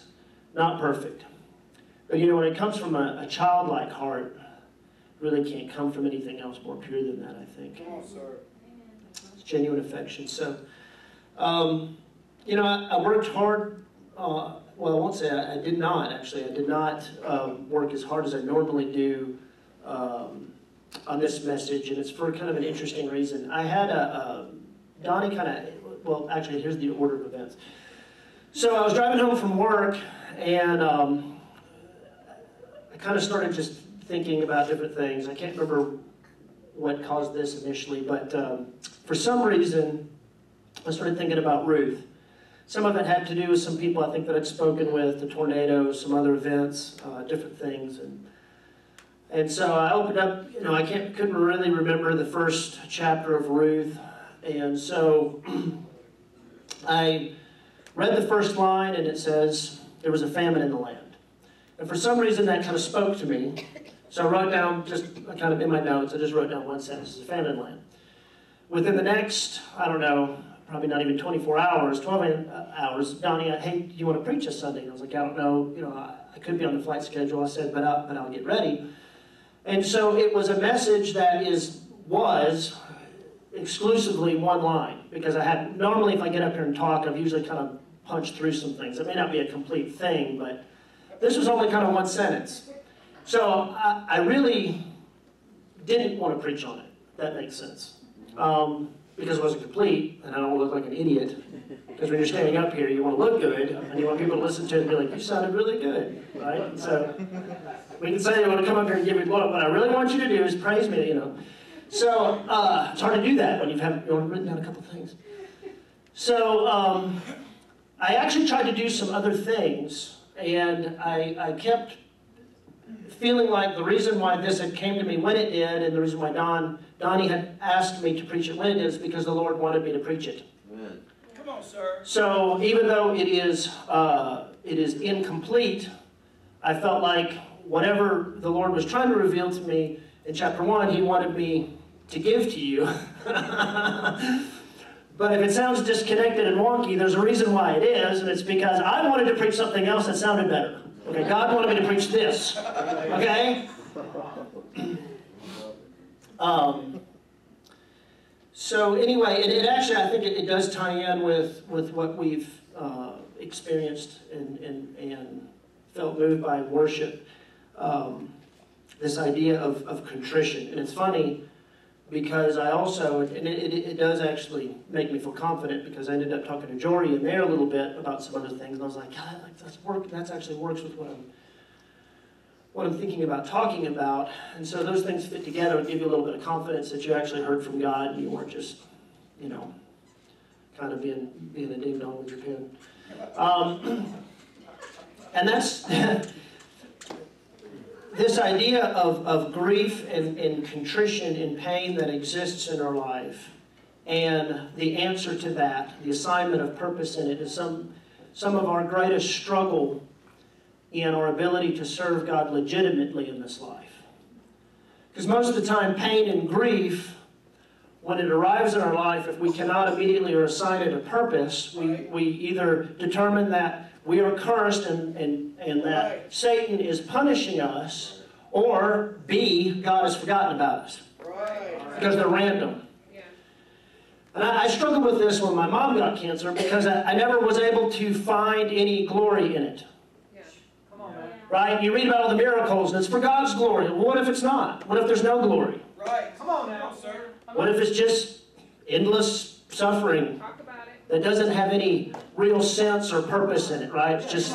not perfect. But you know, when it comes from a childlike heart, it really can't come from anything else more pure than that, I think. Come on, sir. It's genuine affection. So, you know, I worked hard. Well, I won't say I did not, actually. I did not work as hard as I normally do on this message, and it's for kind of an interesting reason. I had Donnie kind of, well, actually, here's the order of events. So I was driving home from work, and I kind of started just thinking about different things. I can't remember what caused this initially, but for some reason, I started thinking about Ruth. Some of it had to do with some people I think that I'd spoken with, the tornado, some other events, different things. And so I opened up, you know, I couldn't really remember the first chapter of Ruth. And so I read the first line, and it says, there was a famine in the land. And for some reason, that kind of spoke to me. So I wrote down, just kind of in my notes, I just wrote down one sentence, a famine in the land. Within the next, I don't know, probably not even 24 hours, 12 hours, Donnie, hey, do you want to preach this Sunday? And I was like, I don't know, you know, I could be on the flight schedule. I said, but I'll get ready. And so it was a message that was exclusively one line, because normally if I get up here and talk, I've usually kind of punched through some things. It may not be a complete thing, but this was only kind of one sentence. So I really didn't want to preach on it, if that makes sense. Because it wasn't complete, and I don't want to look like an idiot. Because when you're standing up here, you want to look good, and you want people to listen to it and be like, you sounded really good, right? And so we can say, I want to come up here and give you glory. What I really want you to do is praise me, you know. So it's hard to do that when you've written down a couple things. So I actually tried to do some other things, and I kept feeling like the reason why this had came to me when it did, and the reason why Donnie had asked me to preach it when it is, because the Lord wanted me to preach it. Amen. Come on, sir. So even though it is incomplete, I felt like whatever the Lord was trying to reveal to me in chapter 1, He wanted me to give to you. But if it sounds disconnected and wonky, there's a reason why it is, and it's because I wanted to preach something else that sounded better. Okay, God wanted me to preach this. Okay? So anyway, it actually, I think it does tie in with what we've experienced and felt moved by in worship. This idea of contrition. And it's funny because I also, and it does actually make me feel confident, because I ended up talking to Jory in there a little bit about some other things, and I was like, God, that actually works with what I'm thinking about talking about. And so those things fit together and give you a little bit of confidence that you actually heard from God and you weren't just, you know, kind of being a ding-dong with your pen. And that's this idea of grief and contrition and pain that exists in our life, and the answer to that, the assignment of purpose in it, is some of our greatest struggle in our ability to serve God legitimately in this life. Because most of the time, pain and grief, when it arrives in our life, if we cannot immediately or assign it a purpose, we either determine that we are cursed and that Satan is punishing us, or B, God has forgotten about us. Because they're random. And I struggled with this when my mom got cancer, because I never was able to find any glory in it. Right? You read about all the miracles, and it's for God's glory. Well, what if it's not? What if there's no glory? Right. Come on now, sir. What if it's just endless suffering that doesn't have any real sense or purpose in it, right? It's just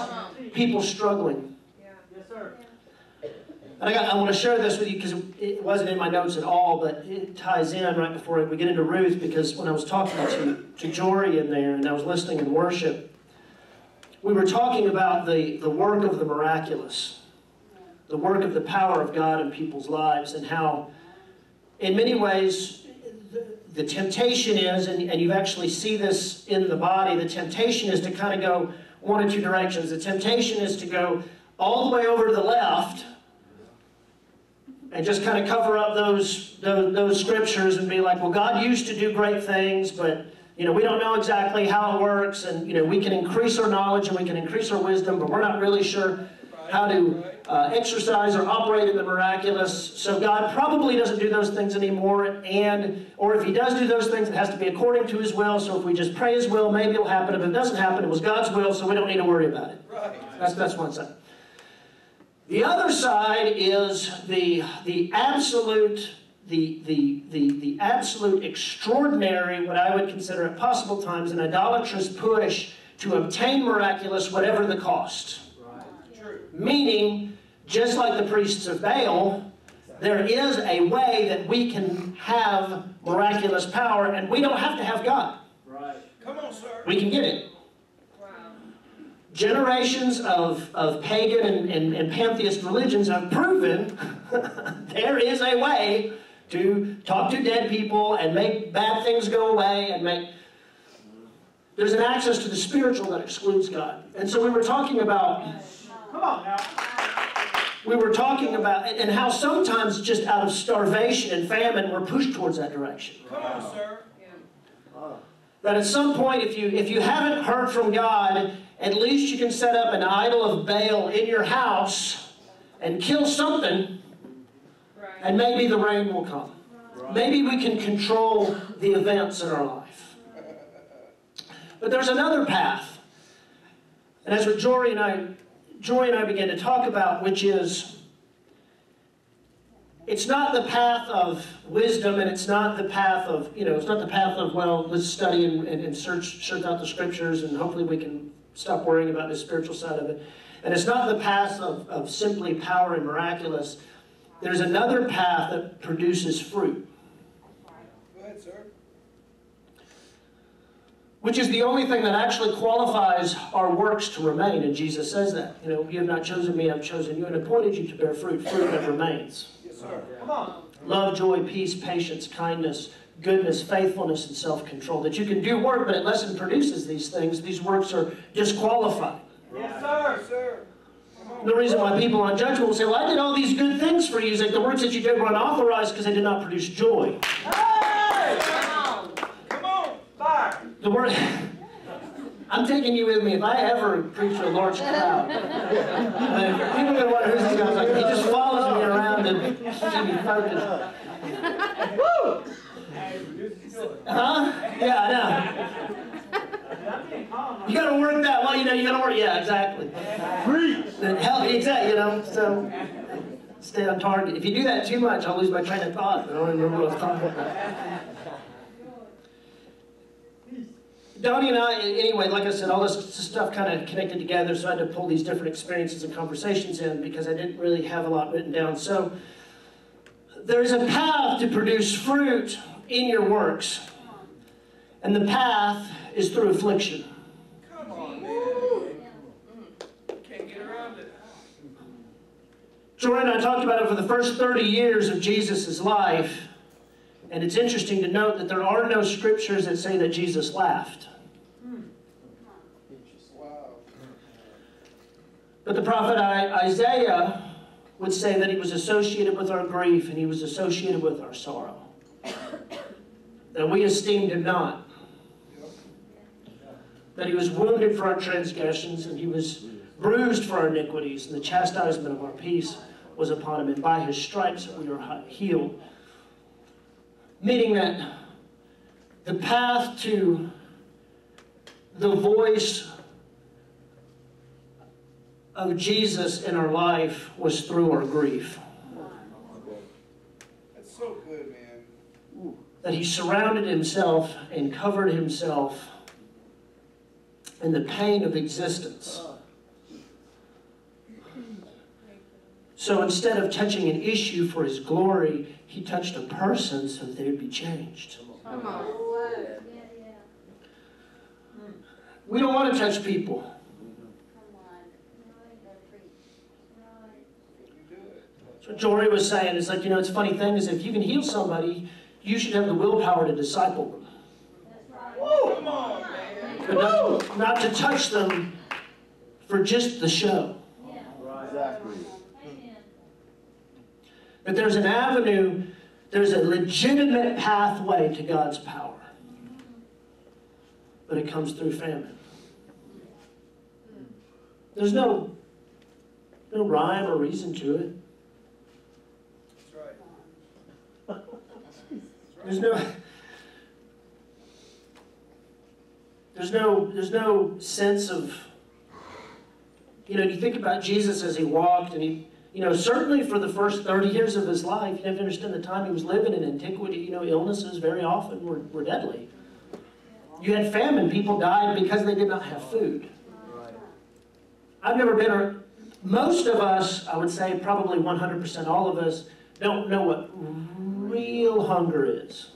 people struggling. Yes, sir. And I want to share this with you because it wasn't in my notes at all, but it ties in right before we get into Ruth, because when I was talking to Jory in there and I was listening in worship, we were talking about the work of the miraculous, the work of the power of God in people's lives, and how in many ways the temptation is, and you actually see this in the body, the temptation is to kind of go, one of two directions. The temptation is to go all the way over to the left and just kind of cover up those scriptures and be like, well, God used to do great things, but we don't know exactly how it works, and we can increase our knowledge and we can increase our wisdom, but we're not really sure how to exercise or operate in the miraculous. So God probably doesn't do those things anymore, or if He does do those things, it has to be according to His will. So if we just pray His will, maybe it'll happen. If it doesn't happen, it was God's will, so we don't need to worry about it. That's one side. The other side is the absolute extraordinary, what I would consider at possible times an idolatrous push to obtain miraculous, whatever the cost. Meaning, just like the priests of Baal, there is a way that we can have miraculous power, and we don't have to have God. Right. Come on, sir. We can get it. Wow. Generations of pagan and pantheist religions have proven there is a way to talk to dead people and make bad things go away and make... There's an access to the spiritual that excludes God. And so we were talking about... Come on now. We were talking about... And how sometimes just out of starvation and famine we're pushed towards that direction. Come on, sir. That at some point, if you haven't heard from God, at least you can set up an idol of Baal in your house and kill something, and maybe the rain will come. Maybe we can control the events in our life. But there's another path. And that's what Joy and I began to talk about, which is, it's not the path of wisdom, and it's not the path of, it's not the path of, well, let's study and search out the scriptures, and hopefully we can stop worrying about the spiritual side of it. And it's not the path of simply power and miraculous. There's another path that produces fruit. Go ahead, sir. Which is the only thing that actually qualifies our works to remain, and Jesus says that. You have not chosen me, I've chosen you, and appointed you to bear fruit that remains. Yes, sir. Come on. Love, joy, peace, patience, kindness, goodness, faithfulness, and self-control. That you can do work, but unless it produces these things, these works are disqualified. Yes, sir. Sir. The reason why people on judgment will say, well, I did all these good things for you, is like the works that you did were unauthorized because they did not produce joy. Hey! Come on. Fire. The word, I'm taking you with me. If I ever preach to a large crowd, people are going to wonder who's this guy. Like, he just follows me around and keeps me focused. Woo! Huh? Yeah, I know. You got to work that way, you got to work. Yeah, exactly. Hell, exactly, so stay on target. If you do that too much, I'll lose my train of thought. I don't remember what I was talking about. Donnie and I, anyway, like I said, all this stuff kind of connected together, so I had to pull these different experiences and conversations in because I didn't really have a lot written down. So there's a path to produce fruit in your works, and the path is through affliction. Come on, man. Can't get around it. Joy and I talked about it for the first 30 years of Jesus' life, and it's interesting to note that there are no scriptures that say that Jesus laughed. But the prophet Isaiah would say that he was associated with our grief and he was associated with our sorrow. That we esteemed him not. That he was wounded for our transgressions and he was bruised for our iniquities, and the chastisement of our peace was upon him, and by his stripes we are healed. Meaning that the path to the voice of Jesus in our life was through our grief. That's so good, man. That he surrounded himself and covered himself in the pain of existence. So instead of touching an issue for his glory, he touched a person so that they would be changed. Come on. We don't want to touch people. That's what Jory was saying. It's like, it's a funny thing is if you can heal somebody, you should have the willpower to disciple them. Come on, man. But not to touch them for just the show. Exactly. But there's an avenue, there's a legitimate pathway to God's power. But it comes through famine. There's no rhyme or reason to it. That's right. There's no sense of, you think about Jesus as he walked, and he, certainly for the first 30 years of his life, you have to understand the time he was living in antiquity, illnesses very often were deadly. You had famine, people died because they did not have food. I've never been, most of us, I would say probably 100%, all of us, don't know what real hunger is.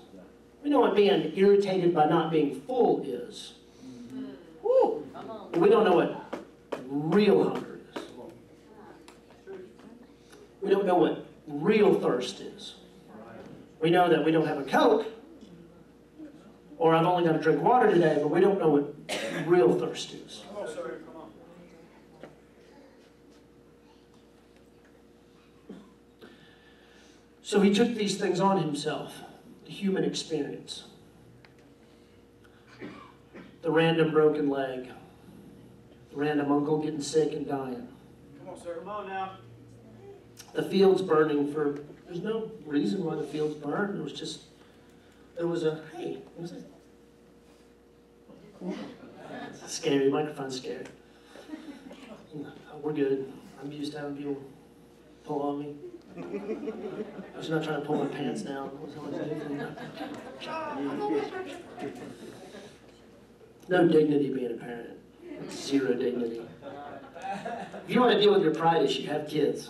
We know what being irritated by not being full is. Woo. But we don't know what real hunger is. We don't know what real thirst is. We know that we don't have a Coke, or I've only got to drink water today, but we don't know what real thirst is. Come on, sir. Come on. So he took these things on himself, the human experience. The random broken leg, the random uncle getting sick and dying. Come on, sir. Come on now. The fields burning there's no reason why the fields burned. There was a, hey, what was it? Scary, microphone's scary. We're good. I'm used to having people pull on me. I was not trying to pull my pants down. No dignity being a parent. Zero dignity. If you want to deal with your pride issue, have kids.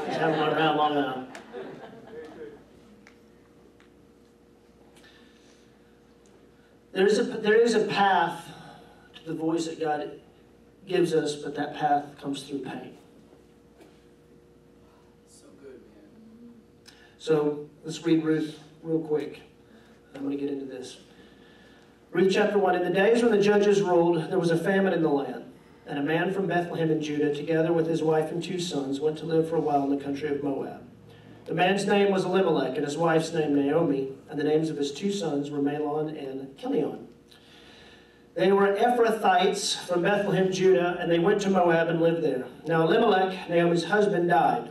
Just have them run around long enough. There is a path to the voice that God gives us, but that path comes through pain. So good, man. So let's read Ruth real quick. I'm going to get into this. Ruth chapter 1. In the days when the judges ruled, there was a famine in the land. And a man from Bethlehem in Judah, together with his wife and 2 sons, went to live for a while in the country of Moab. The man's name was Elimelech, and his wife's name Naomi, and the names of his 2 sons were Mahlon and Chilion. They were Ephrathites from Bethlehem, Judah, and they went to Moab and lived there. Now Elimelech, Naomi's husband, died.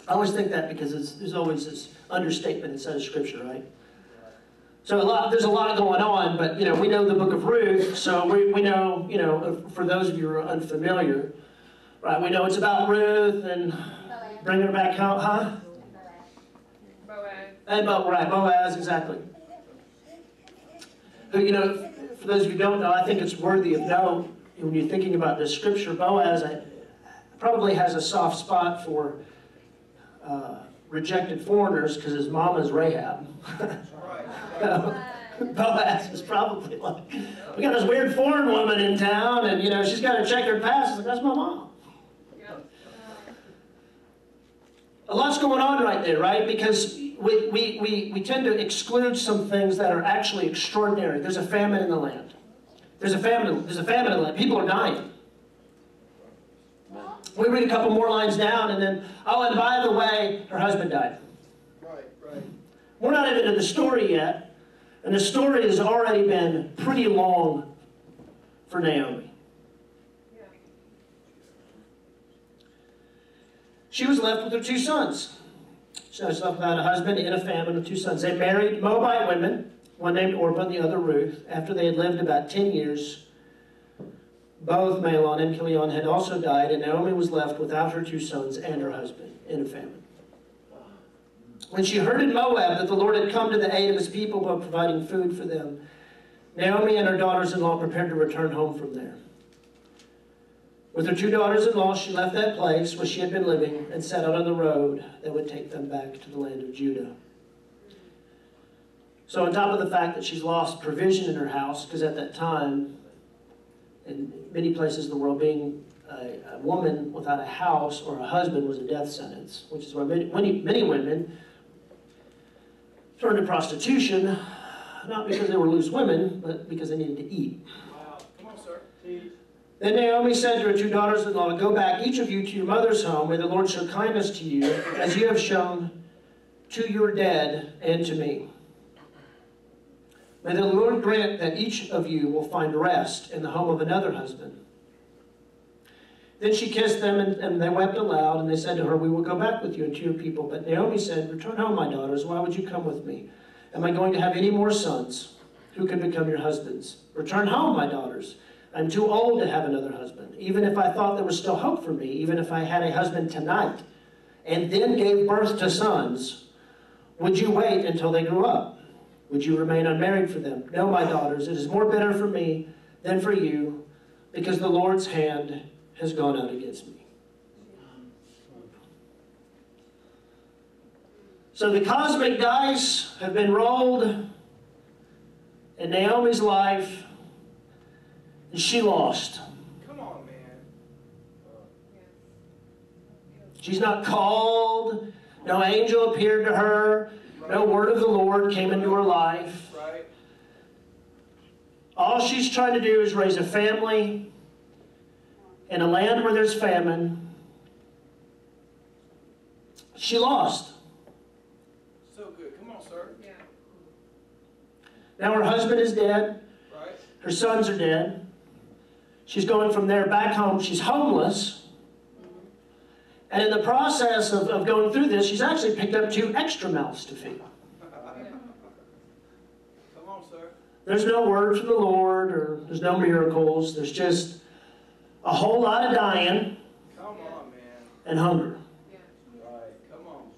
I always think that because there's always this understatement inside of Scripture, right? So there's a lot going on, but we know the book of Ruth, so we know, for those of you who are unfamiliar, right? We know it's about Ruth and bringing her back home, huh? Boaz. And Boaz, exactly. Who, for those of you who don't know, I think it's worthy of note when you're thinking about this scripture. Boaz probably has a soft spot for rejected foreigners because his mama's Rahab. Boaz is probably like, we got this weird foreign woman in town, and she's got a checkered past. It's like, that's my mom. A lot's going on right there, right? Because we tend to exclude some things that are actually extraordinary. There's a famine in the land. There's a famine in the land. People are dying. We read a couple more lines down, and then, and by the way, her husband died. Right. We're not even in the story yet, and the story has already been pretty long for Naomi. She was left with her 2 sons. She was left without a husband in a famine with 2 sons. They married Moabite women, one named Orpah and the other Ruth. After they had lived about 10 years, both Mahlon and Chilion had also died, and Naomi was left without her 2 sons and her husband in a famine. When she heard in Moab that the Lord had come to the aid of his people by providing food for them, Naomi and her daughters-in-law prepared to return home from there. With her 2 daughters-in-law, she left that place where she had been living and set out on the road that would take them back to the land of Judah. So on top of the fact that she's lost provision in her house, because at that time, in many places in the world, being a woman without a house or a husband was a death sentence, which is why many women turned to prostitution, not because they were loose women, but because they needed to eat. Wow. Come on, sir. Then Naomi said to her 2 daughters-in-law, "Go back, each of you, to your mother's home. May the Lord show kindness to you, as you have shown to your dead and to me. May the Lord grant that each of you will find rest in the home of another husband." Then she kissed them, and they wept aloud, and they said to her, "We will go back with you and to your people." But Naomi said, "Return home, my daughters. Why would you come with me? Am I going to have any more sons? Who can become your husbands? Return home, my daughters. I'm too old to have another husband. Even if I thought there was still hope for me, even if I had a husband tonight, and then gave birth to sons, would you wait until they grew up? Would you remain unmarried for them? No, my daughters, it is more bitter for me than for you, because the Lord's hand has gone out against me." So the cosmic dice have been rolled in Naomi's life, and she lost. Come on, man. She's not called. No angel appeared to her. No word of the Lord came into her life. Right. All she's trying to do is raise a family in a land where there's famine. She lost. So good. Come on, sir. Yeah. Now her husband is dead. Right. Her sons are dead. She's going from there back home. She's homeless. And in the process of going through this, she's actually picked up 2 extra mouths to feed. Come on, sir. There's no word from the Lord, or there's no miracles. There's just a whole lot of dying Come on, man. and hunger. Right. Come on.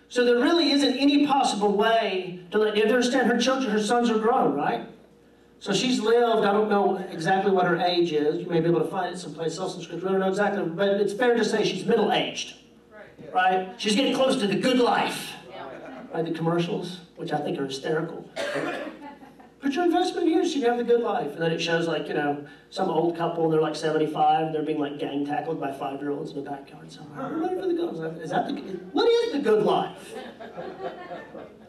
So there really isn't any possible way to let you understand. Her children, her sons are grown, right? So she's lived, I don't know exactly what her age is. You may be able to find it someplace else in Scripture. I don't know exactly, but it's fair to say she's middle-aged, Right. right? She's getting close to the good life. Right, the commercials, which I think are hysterical. Put your investment here so you can have the good life. And then it shows, like, you know, some old couple, and they're like 75, and they're being like gang tackled by 5-year-olds in the backyard somewhere. We're ready for the good life. Is that what is the good life?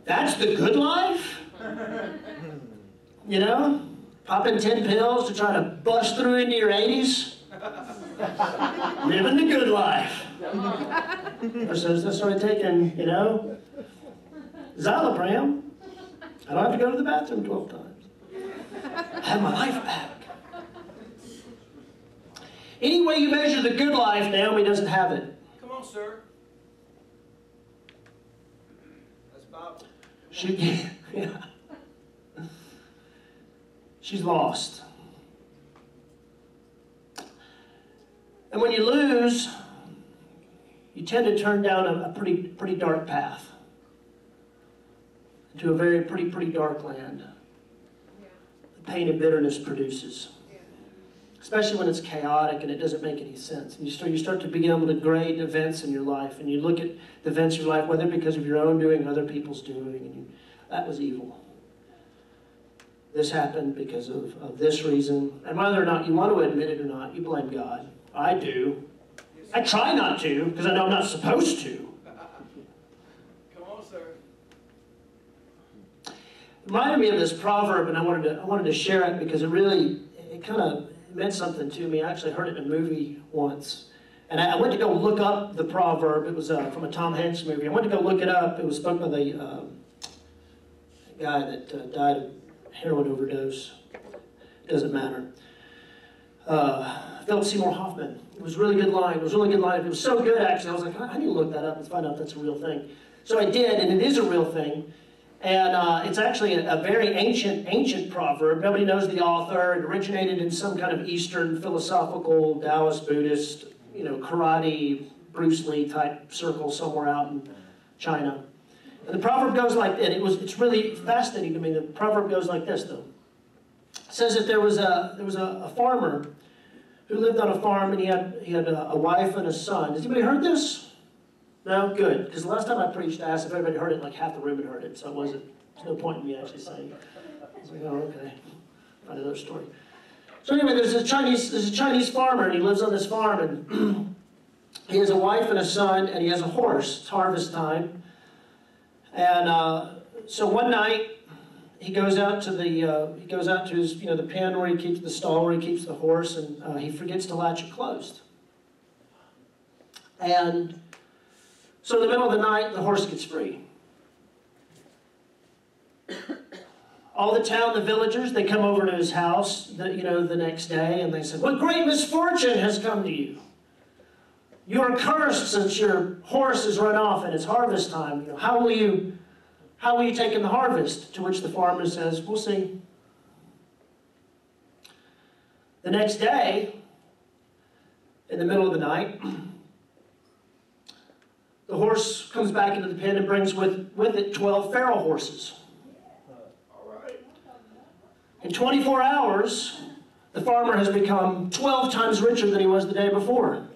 That's the good life? You know? Popping 10 pills to try to bust through into your 80s? Living the good life. So I started taking, you know, Xylopram. I don't have to go to the bathroom 12 times. I have my life back. Any way you measure the good life, Naomi doesn't have it. Come on, sir. That's Bible. Yeah. She's lost. And when you lose, you tend to turn down a pretty dark path. To a pretty dark land. The pain and bitterness produces. Especially when it's chaotic and it doesn't make any sense. And you start to begin able to grade events in your life, and you look at the events of your life, whether because of your own doing or other people's doing, and that was evil. This happened because of this reason. And whether or not you want to admit it or not, you blame God. I do. I try not to, because I know I'm not supposed to. Come on, sir. It reminded me of this proverb, and I wanted to share it because it kind of meant something to me. I actually heard it in a movie once. And I went to go look up the proverb. It was from a Tom Hanks movie. I went to go look it up. It was spoken by the guy that died of heroin overdose. Doesn't matter. Philip Seymour Hoffman. It was a really good line. It was a really good line. It was so good, actually. I was like, I need to look that up and find out if that's a real thing. So I did, and it is a real thing. And it's actually a very ancient proverb. Nobody knows the author. It originated in some kind of Eastern philosophical, Taoist, Buddhist, you know, karate, Bruce Lee type circle somewhere out in China. And the proverb goes like, and it's really fascinating to me. The proverb goes like this, though. It says that there was a farmer who lived on a farm, and he had a wife and a son. Has anybody heard this? No? Good. Because the last time I preached, I asked if everybody heard it, like half the room had heard it, so there's no point in me actually saying it. I was like, oh, okay. Find another story. So anyway, there's a Chinese farmer, and he lives on this farm, and he has a wife and a son, and he has a horse. It's harvest time. And so one night, he goes out to his, the pen where he keeps the stall where he keeps the horse, and he forgets to latch it closed. And so in the middle of the night, the horse gets free. All the town, the villagers, they come over to his house, the next day, and they say, "What great misfortune has come to you? You are cursed since your horse has run off and it's harvest time. How will you take in the harvest?" To which the farmer says, "We'll see." The next day, in the middle of the night, the horse comes back into the pen and brings with it 12 feral horses. In 24 hours, the farmer has become 12 times richer than he was the day before.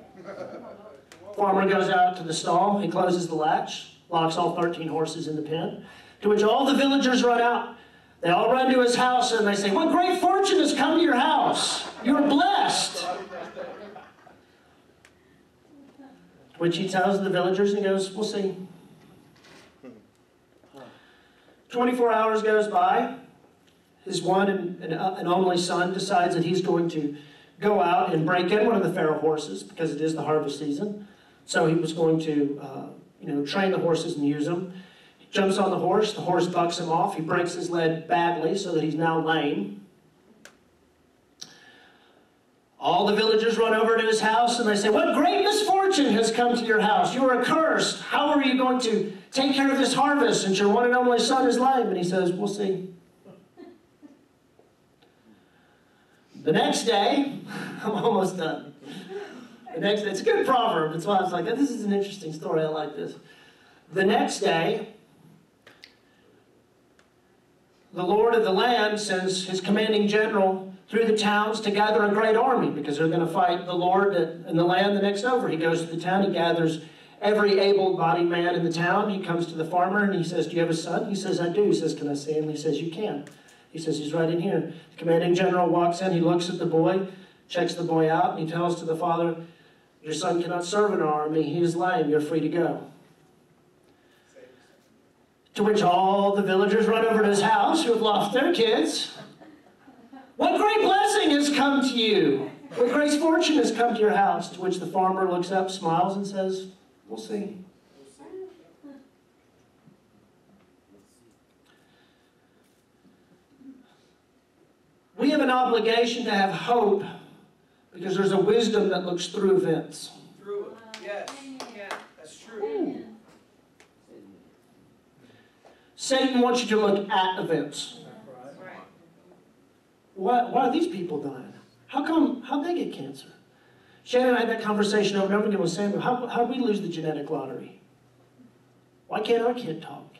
Farmer goes out to the stall, he closes the latch, locks all 13 horses in the pen, to which all the villagers run out. They all run to his house and they say, "What great fortune has come to your house. You are blessed." To which he tells the villagers and he goes, "We'll see." 24 hours goes by. His one and only son decides that he's going to go out and break in one of the feral horses because it is the harvest season. So he was going to, train the horses and use them. He jumps on the horse bucks him off. He breaks his leg badly so that he's now lame. All the villagers run over to his house and they say, "What great misfortune has come to your house. You are accursed. How are you going to take care of this harvest since your one and only son is lame?" And he says, "We'll see." The next day, I'm almost done. It's a good proverb. That's why I was like, "This is an interesting story. I like this." The next day, the Lord of the land sends his commanding general through the towns to gather a great army because they're going to fight the Lord in the land the next over. He goes to the town. He gathers every able-bodied man in the town. He comes to the farmer and he says, "Do you have a son?" He says, "I do." He says, "Can I see him?" He says, "You can." He says, "He's right in here." The commanding general walks in, he looks at the boy, checks the boy out, and he tells to the father, "Your son cannot serve in our army. He is lame. You're free to go." To which all the villagers run over to his house who have lost their kids. "What great blessing has come to you? What great fortune has come to your house?" To which the farmer looks up, smiles, and says, "We'll see." We have an obligation to have hope because there's a wisdom that looks through events. Through it. Yes. Yeah. That's true. Satan wants you to look at events. Right. Why are these people dying? How'd they get cancer? Shannon and I had that conversation over and over again with Samuel. How'd we lose the genetic lottery? Why can't our kid talk?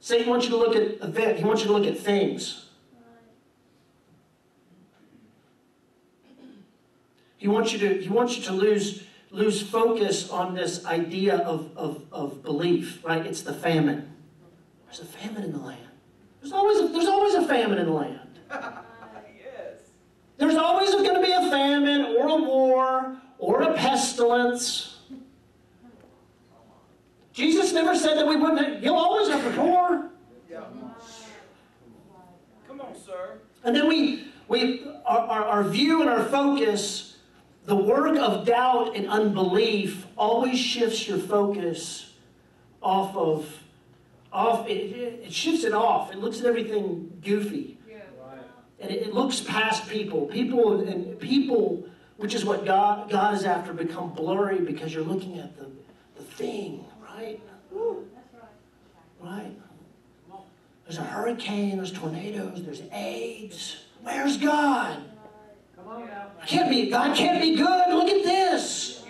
Satan wants you to look at events. He wants you to look at things. He wants you to lose focus on this idea of belief, right? It's the famine. There's a famine in the land. There's always a famine in the land. Yes. There's always going to be a famine or a war or a pestilence. Jesus never said that we wouldn't. You'll always have the poor. Yeah. Come on, sir. And then our view and our focus. The work of doubt and unbelief always shifts your focus it shifts it off. It looks at everything goofy. Yeah. And it looks past people. People, which is what God is after, become blurry because you're looking at the thing, right? Right? There's a hurricane, there's tornadoes, there's AIDS. Where's God? God can't be good. Look at this.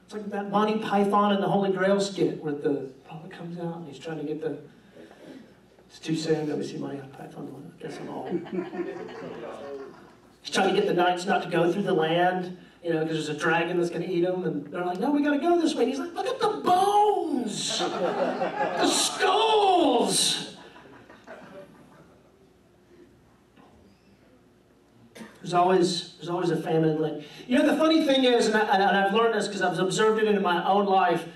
It's like that Monty Python and the Holy Grail skit where the prophet comes out and he's trying to get the... It's too soon. Let me see Monty Python. I guess I'm old. He's trying to get the knights not to go through the land, because there's a dragon that's going to eat them. And they're like, "No, we got to go this way." And he's like, "Look at the bones. The skulls." There's always a famine in the land. The funny thing is, and I've learned this because I've observed it in my own life,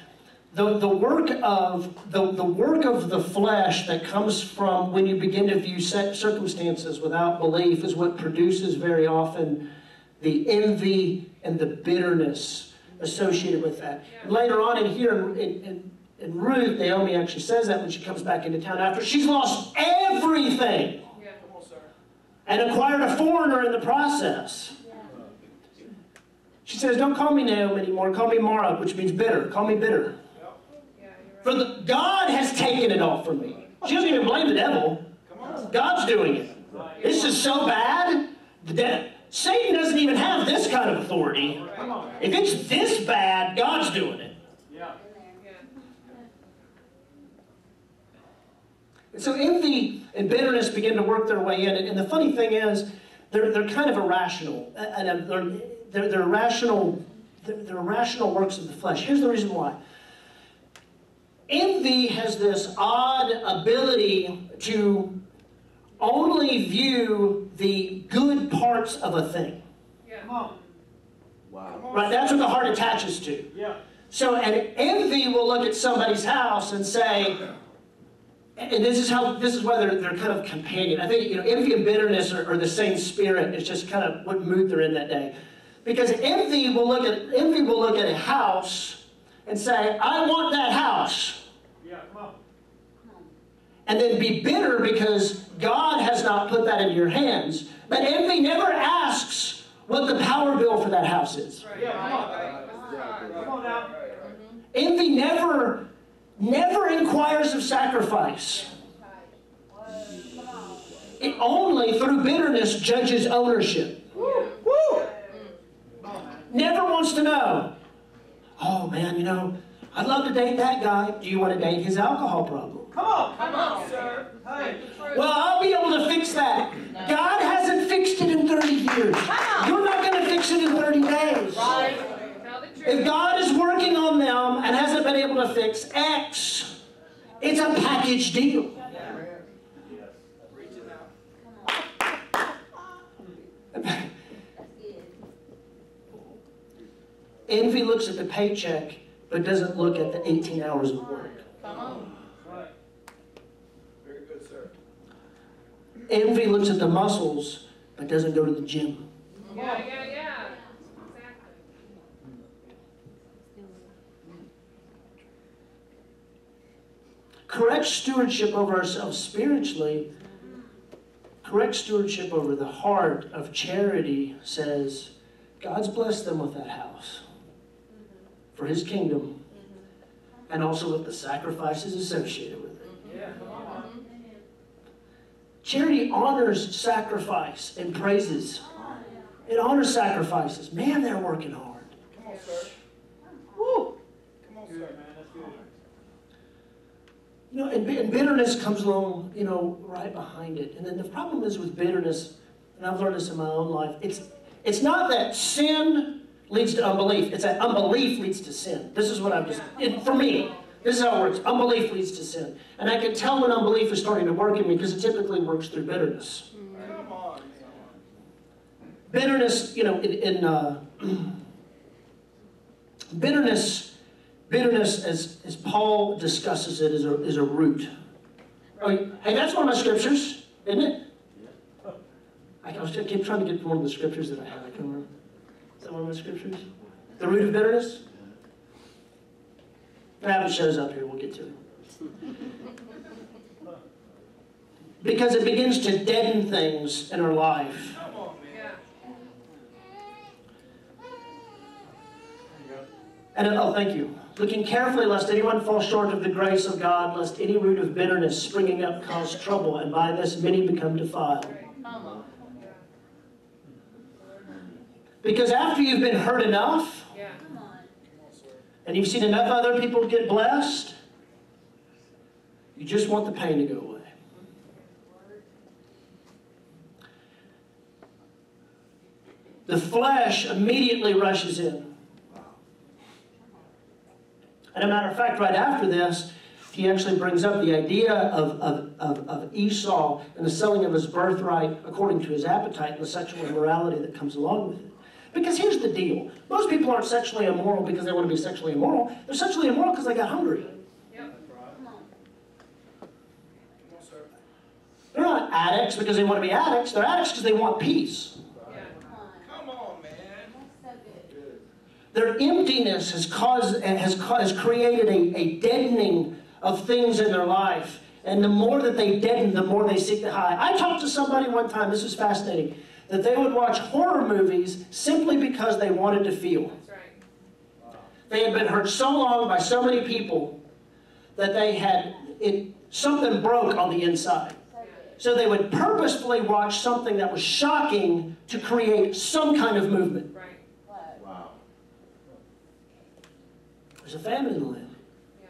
the work of the flesh that comes from when you begin to view circumstances without belief is what produces very often the envy and the bitterness associated with that. And later on in here, in Ruth, Naomi actually says that when she comes back into town after she's lost everything and acquired a foreigner in the process. She says, don't call me Naomi anymore, call me Mara, which means bitter. Call me bitter. For God has taken it all from me. She doesn't even blame the devil. God's doing it. This is so bad. Satan doesn't even have this kind of authority. If it's this bad, God's doing it. And so envy and bitterness begin to work their way in. And the funny thing is, they're kind of irrational. And they're irrational. They're irrational works of the flesh. Here's the reason why. Envy has this odd ability to only view the good parts of a thing. Wow. Right? That's what the heart attaches to. So an envy will look at somebody's house and say, and this is why they're kind of companion. I think envy and bitterness are the same spirit. It's just kind of what mood they're in that day. Because envy will look at a house and say, I want that house. And then be bitter because God has not put that in your hands. But envy never asks what the power bill for that house is. Envy never inquires of sacrifice. It only, through bitterness, judges ownership. Never wants to know, oh man, I'd love to date that guy. Do you want to date his alcohol problem? Come on, sir. Hey. Well, I'll be able to fix that. God hasn't fixed it in 30 years. You're not going to fix it in 30 days. If God is working on them and hasn't been able to fix X, it's a package deal. Envy looks at the paycheck, but doesn't look at the 18 hours of work. Very good, sir. Envy looks at the muscles, but doesn't go to the gym. Yeah. Exactly. Correct stewardship over ourselves spiritually, correct stewardship over the heart of charity says, God's blessed them with that house for His kingdom and also with the sacrifices associated with it. Charity honors sacrifice and praises. It honors sacrifices. Man, they're working hard. Come on, sir. Woo! Come on, sir. Man, that's good. And bitterness comes along, right behind it. And then the problem is with bitterness, and I've learned this in my own life, it's not that sin leads to unbelief. It's that unbelief leads to sin. This is what for me, this is how it works. Unbelief leads to sin. And I can tell when unbelief is starting to work in me because it typically works through bitterness. Come on. Bitterness, bitterness, as Paul discusses it, is a root. Oh, hey, that's one of my scriptures, isn't it? I keep trying to get one of the scriptures that I have. I can't remember. Is that one of my scriptures? The root of bitterness? If it shows up here, we'll get to it. Because it begins to deaden things in our life. Come on, man. And thank you. Looking carefully lest anyone fall short of the grace of God, lest any root of bitterness springing up cause trouble, and by this many become defiled. Because after you've been hurt enough, and you've seen enough other people get blessed, you just want the pain to go away. The flesh immediately rushes in. And a matter of fact, right after this, he actually brings up the idea of Esau and the selling of his birthright according to his appetite and the sexual immorality that comes along with it. Because here's the deal. Most people aren't sexually immoral because they want to be sexually immoral. They're sexually immoral because they got hungry. They're not addicts because they want to be addicts. They're addicts because they want peace. Come on, man. Their emptiness has created a deadening of things in their life. And the more that they deaden, the more they seek the high. I talked to somebody one time, this was fascinating, that they would watch horror movies simply because they wanted to feel. That's right. They had been hurt so long by so many people that something broke on the inside. So they would purposefully watch something that was shocking to create some kind of movement. Right. Wow. There's a famine in the land. Yeah.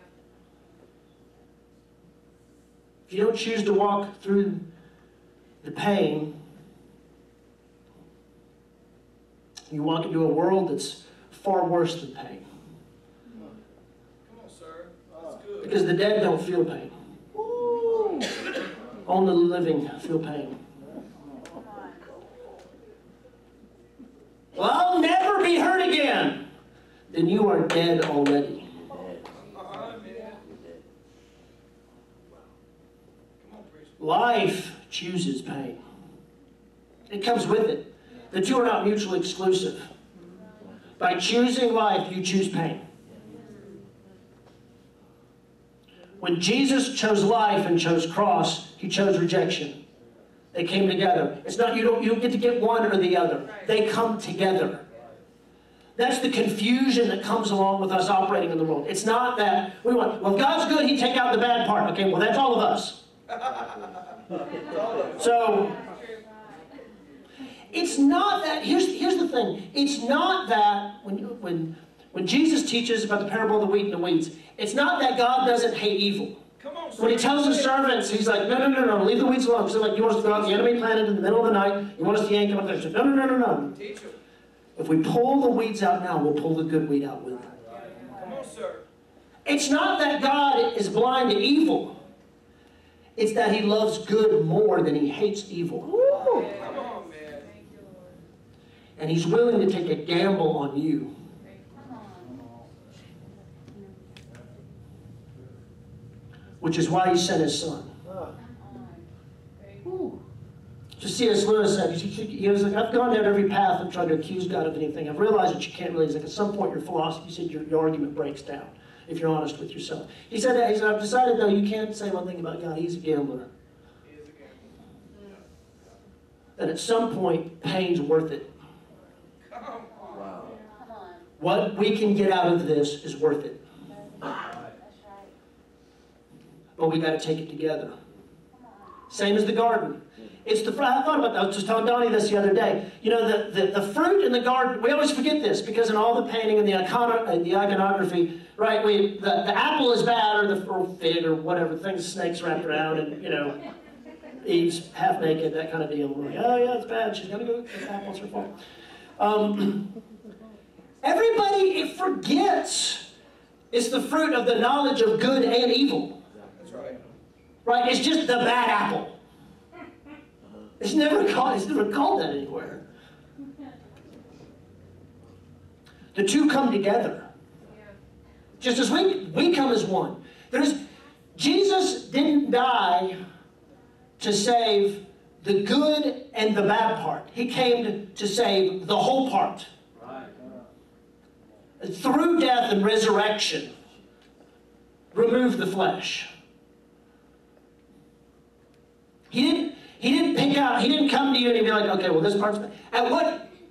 If you don't choose to walk through the pain, you walk into a world that's far worse than pain. Come on, sir. That's good. Because the dead don't feel pain. Only the living feel pain. Well, I'll never be hurt again. Then you are dead already. Life chooses pain. It comes with it. The two are not mutually exclusive. By choosing life, you choose pain. When Jesus chose life and chose cross, he chose rejection. They came together. It's not you don't get to get one or the other. They come together. That's the confusion that comes along with us operating in the world. It's not that we want, well, if God's good, he'd take out the bad part. Okay, well, that's all of us. So, it's not that, here's the thing. It's not that when Jesus teaches about the parable of the wheat and the weeds, it's not that God doesn't hate evil. Come on, sir. When he tells his servants, he's like, no, leave the weeds alone. So like, you want us to go out, the enemy planted in the middle of the night, you want us to yank them up there. So, no. Teach him. If we pull the weeds out now, we'll pull the good weed out with it. Come on, sir. It's not that God is blind to evil. It's that he loves good more than he hates evil. Come on, man. And he's willing to take a gamble on you. Which is why he sent his son. Just C.S. Lewis said, he was like, I've gone down every path of trying to accuse God of anything. I've realized that you can't really, like at some point your philosophy, said your argument breaks down if you're honest with yourself. He said, I've decided though you can't say one thing about God, he's a gambler. He is a gambler. And at some point, pain's worth it. Come on. Wow. What we can get out of this is worth it. But we got to take it together. Same as the garden. It's the I thought about that. I was just telling Donnie this the other day. You know, the fruit in the garden, we always forget this because in all the painting and the iconography, right, the apple is bad or fig or whatever, things snakes wrapped around and, you know, Eve's half naked, that kind of deal. We're like, oh yeah, it's bad. She's going to go, the apple's her fault. Everybody forgets it's the fruit of the knowledge of good and evil. That's right. Right? It's just the bad apple. It's never called that anywhere. The two come together. Just as we come as one. Jesus didn't die to save the good and the bad part. He came to save the whole part. Right. Through death and resurrection, remove the flesh. He didn't come to you and he'd be like, okay, well, this part's bad.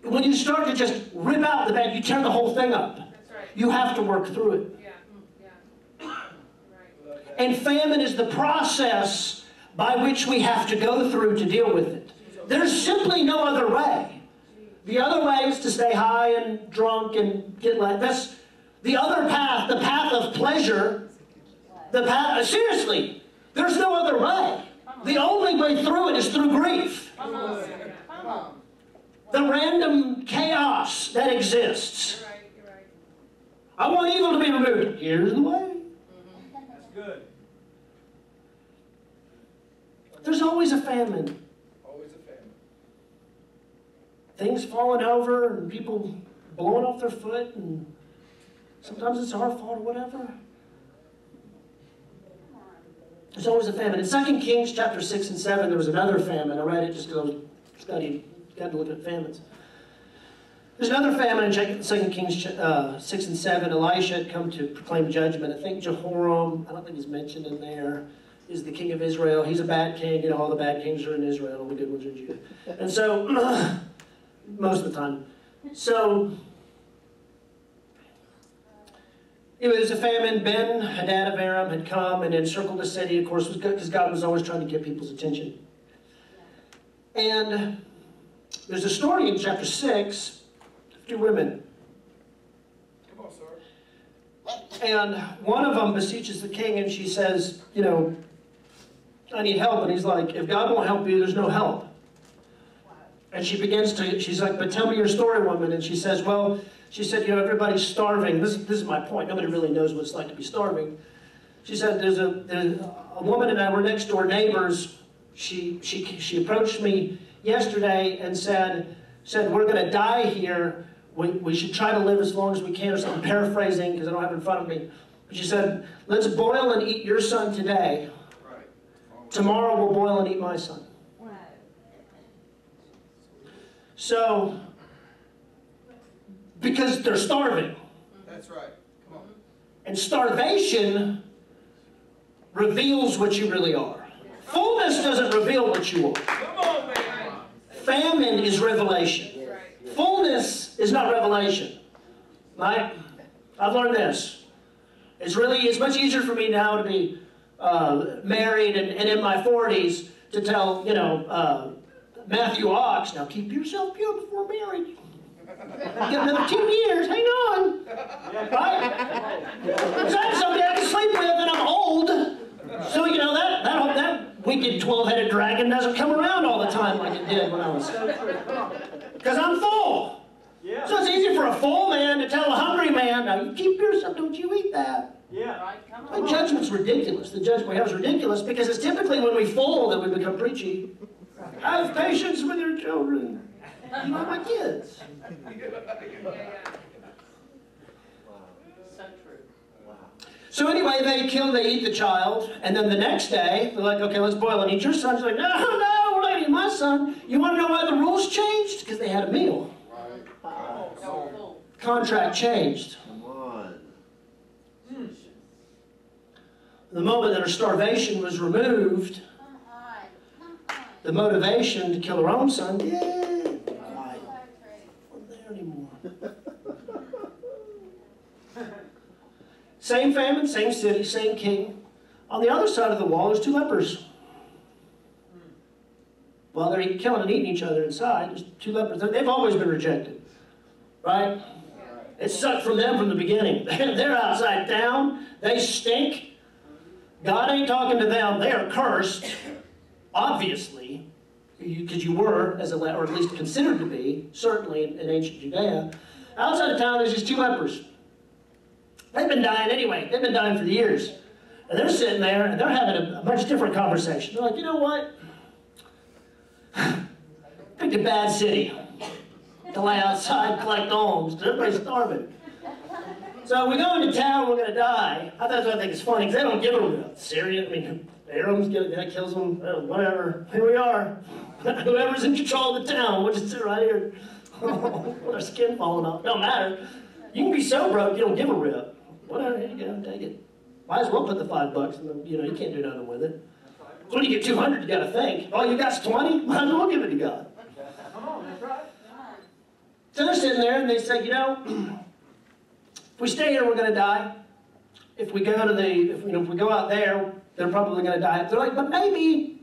When you start to just rip out the bad, you tear the whole thing up. That's right. You have to work through it. Yeah. Right. And famine is the process by which we have to go through to deal with it. There's simply no other way. The other way is to stay high and drunk and get like that's the other path, the path of pleasure. Seriously, there's no other way. The only way through it is through grief. Come on. The random chaos that exists. You're right. I want evil to be removed. Here's the way. That's good. There's always a famine. Always a family. things falling over and people blowing off their foot, and sometimes it's our fault or whatever. There's always a famine. In 2 Kings chapter 6 and 7, there was another famine. I read it just because I was studying, got to look at famines. There's another famine in 2 Kings 6 and 7. Elisha had come to proclaim judgment. I think Jehoram, I don't think he's mentioned in there, is the king of Israel. He's a bad king. You know, all the bad kings are in Israel. All the good ones are in Judah. And so, most of the time. So, it was a famine. Ben-Hadad of Aram had come and encircled the city, of course, because God was always trying to get people's attention. And there's a story in chapter 6 of 2 women. Come on, sir. And one of them beseeches the king, and she says, you know, I need help. And he's like, if God won't help you, there's no help. And she begins to, she's like, but tell me your story, woman. And she says, well, she said, you know, everybody's starving. This is my point. Nobody really knows what it's like to be starving. She said, there's a woman and I were next door neighbors. She approached me yesterday and said we're going to die here. We should try to live as long as we can, or something, paraphrasing, because I don't have it in front of me. But she said, let's boil and eat your son today. Right. Tomorrow we'll boil and eat my son. So, because they're starving. That's right. Come on. And starvation reveals what you really are. Fullness doesn't reveal what you are. Come on, man. Famine is revelation. Fullness is not revelation. Right? I've learned this. It's much easier for me now to be married and in my 40s to tell, you know, Matthew Ox, now keep yourself pure before marriage. Get another 2 years, hang on. Right? Because I have somebody I can sleep with and I'm old. So, you know, that wicked 12-headed dragon doesn't come around all the time like it did when I was. Because I'm full. So it's easy for a full man to tell a hungry man, now you keep yourself, don't you eat that. Yeah. The judgment's ridiculous. The judgment we have is ridiculous because it's typically when we fall that we become preachy. Have patience with your children. You know, my kids. So true. So anyway, they eat the child, and then the next day, they're like, okay, let's boil and eat your son. She's like, no, we're not eating my son. You want to know why the rules changed? Because they had a meal. Contract changed. Come on. The moment that her starvation was removed, the motivation to kill her own son, wasn't there anymore. Same famine, same city, same king. On the other side of the wall, there's 2 lepers. While they're killing and eating each other inside, there's 2 lepers. They've always been rejected, right? It sucked from them from the beginning. They're outside town. They stink. God ain't talking to them. They are cursed. Obviously, because you were, or at least considered to be, certainly in ancient Judea. Outside of town, there's just 2 lepers. They've been dying anyway. They've been dying for years. And they're sitting there, and they're having a much different conversation. They're like, you know what? Picked a bad city to lay outside, collect alms, because everybody's starving. So we go into town, we're going to die. That's what I think is funny, because they don't give a rip. Syria, I mean, Aram's that kills them, whatever. Here we are. Whoever's in control of the town, we'll just sit right here with our skin falling off. Don't matter. You can be so broke, you don't give a rip. Whatever, here you go, take it. Might as well put the $5 in the, you know, you can't do nothing with it. So when you get 200, you got to think. Oh, you got 20? Might as well give it to God. Come on, that's right. So they're sitting there and they say, you know, if we stay here, we're going to die. If we go to if we go out there, they're probably going to die. They're like, but maybe,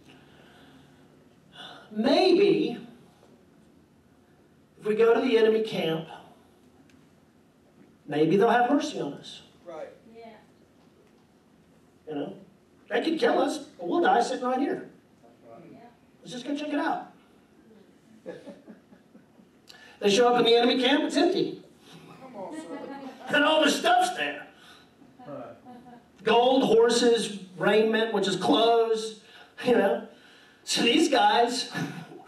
if we go to the enemy camp, maybe they'll have mercy on us. Right. Yeah. You know, they could kill us, but we'll die sitting right here. Let's just go check it out. They show up in the enemy camp, it's empty. Come on, sir. And all their stuff's there. Gold, horses, raiment, which is clothes, you know. So these guys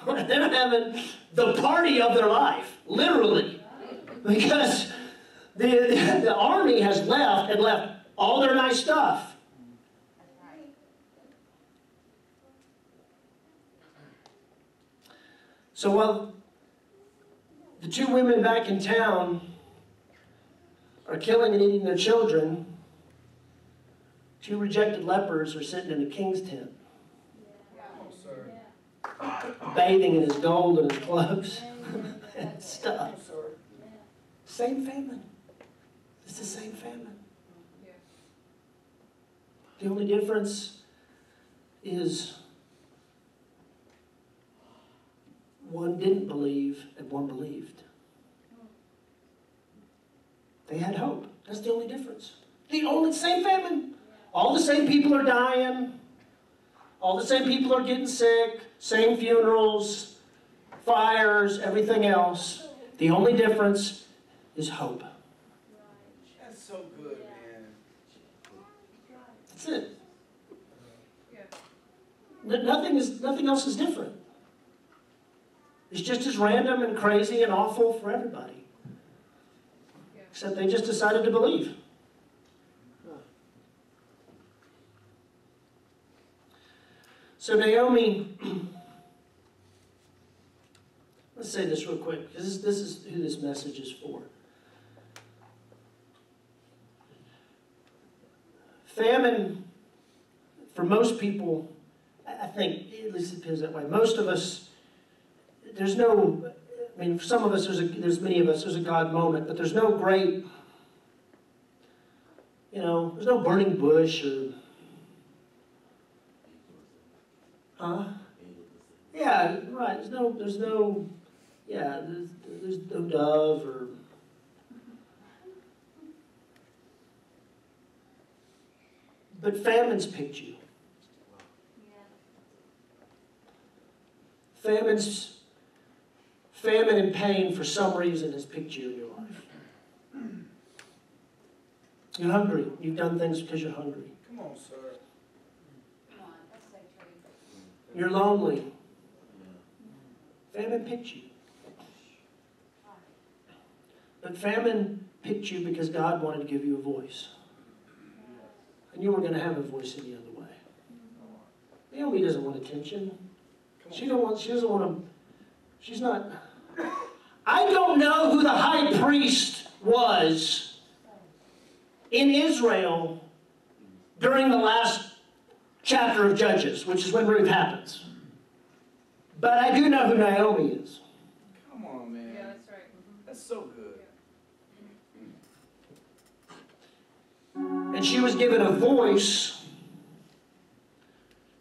They're having the party of their life, literally. Because the army has left and left all their nice stuff. So while the two women back in town are killing and eating their children, two rejected lepers are sitting in a king's tent, bathing in his gold and his clothes and stuff. Same famine. It's the same famine. The only difference is one didn't believe and one believed. They had hope. That's the only difference. The only same famine. All the same people are dying. All the same people are getting sick. Same funerals, fires, everything else. The only difference is hope. That's so good, man. That's it. Nothing else is different. It's just as random and crazy and awful for everybody. Except they just decided to believe. So Naomi, let's say this real quick, because this is who this message is for. Famine, for most people, I think, at least it appears that way, most of us, there's no, I mean, for some of us, there's many of us, there's a God moment, but there's no great, there's no burning bush or, yeah, right, there's no dove or, but famine's picked you. Famine and pain, for some reason, has picked you in your life. You're hungry. You've done things because you're hungry. Come on, sir. Come on, that's so true. You're lonely. Famine picked you. But famine picked you because God wanted to give you a voice. And you were going to have a voice any other way. Naomi doesn't want attention. She doesn't want to, she's not. I don't know who the high priest was in Israel during the last chapter of Judges, which is when Ruth happens. But I do know who Naomi is. Come on, man. Yeah, that's right. That's so good. And she was given a voice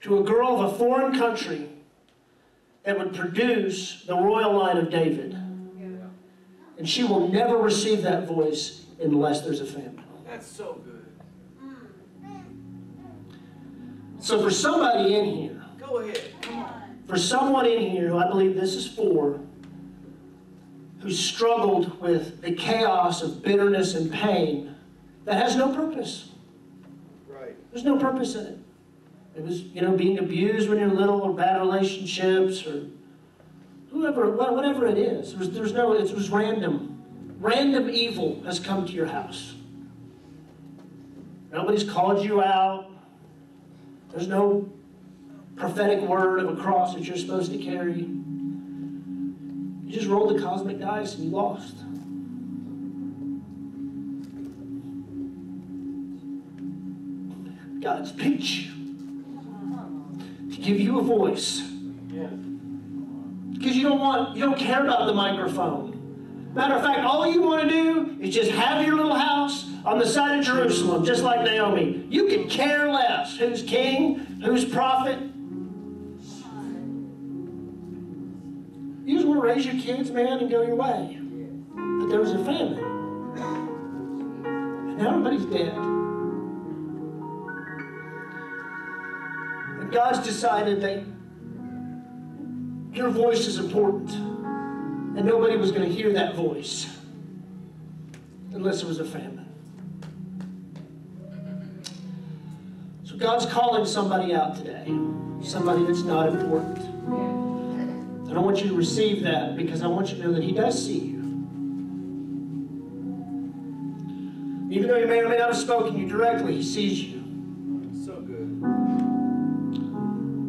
to a girl of a foreign country that would produce the royal line of David. And she will never receive that voice unless there's a famine. That's so good. So for somebody in here, Go ahead. Come on. for someone in here who I believe this is for, who struggled with the chaos of bitterness and pain that has no purpose. Right. There's no purpose in it. It was, being abused when you're little, or bad relationships, or whatever it is. It was random. Random evil has come to your house. Nobody's called you out. There's no prophetic word of a cross that you're supposed to carry. You just rolled the cosmic dice and you lost. God's picked you to give you a voice. Because you don't care about the microphone. Matter of fact, all you want to do is just have your little house on the side of Jerusalem, just like Naomi. You can care less who's king, who's prophet. You just want to raise your kids, man, and go your way. But there was a famine. And now everybody's dead. And God's decided that your voice is important. And nobody was going to hear that voice unless it was a famine. So God's calling somebody out today. Somebody that's not important. And I want you to receive that because I want you to know that He does see you. Even though He may or may not have spoken to you directly, He sees you. So good.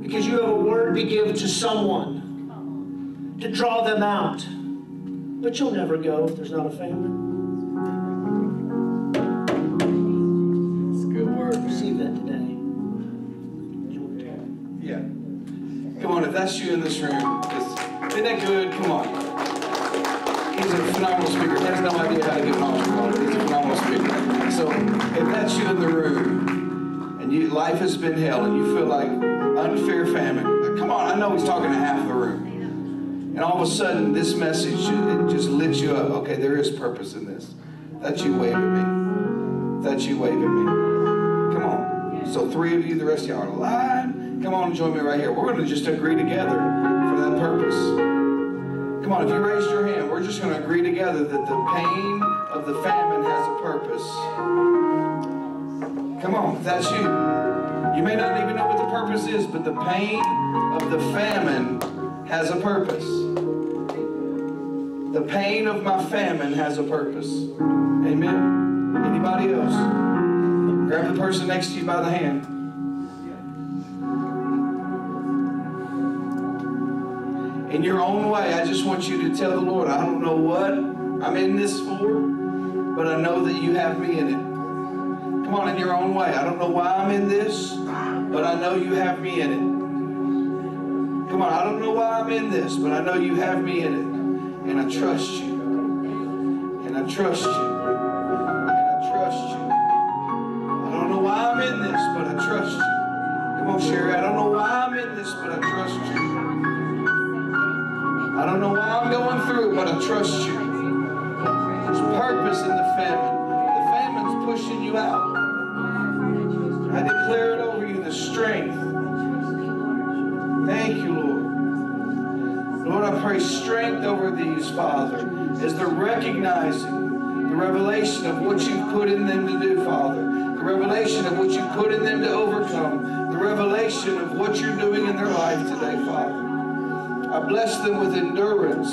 Because you have a word to give to someone to draw them out. But you'll never go if there's not a family. It's a good word. Receive that today. Yeah. Come on, if that's you in this room, isn't that good? Come on. He's a phenomenal speaker. He has no idea how to give an altar call. He's a phenomenal speaker. So if that's you in the room, and life has been hell, and you feel like unfair famine, come on, I know he's talking to half the room. And all of a sudden, this message, it just lit you up. Okay, there is purpose in this. That's you, wave at me. That's you, wave at me. Come on. So 3 of you, the rest of y'all are alive. Come on and join me right here. We're going to just agree together for that purpose. Come on, if you raised your hand, we're just going to agree together that the pain of the famine has a purpose. Come on, if that's you. You may not even know what the purpose is, but the pain of the famine has a purpose. The pain of my famine has a purpose. Amen. Anybody else? Grab the person next to you by the hand. In your own way, I just want you to tell the Lord, I don't know what I'm in this for, but I know that you have me in it. Come on, in your own way. I don't know why I'm in this, but I know you have me in it. Come on, I don't know why I'm in this, but I know you have me in it. And I trust you. And I trust you. And I trust you. I don't know why I'm in this, but I trust you. Come on, Sherry, I don't know why I'm in this, but I trust you. I don't know why I'm going through it, but I trust you. There's purpose in the famine. The famine's pushing you out. I declare it over you, the strength. Thank you, Lord. Lord, I pray strength over these, Father, as they're recognizing the revelation of what you've put in them to do, Father. The revelation of what you've put in them to overcome. The revelation of what you're doing in their life today, Father. I bless them with endurance.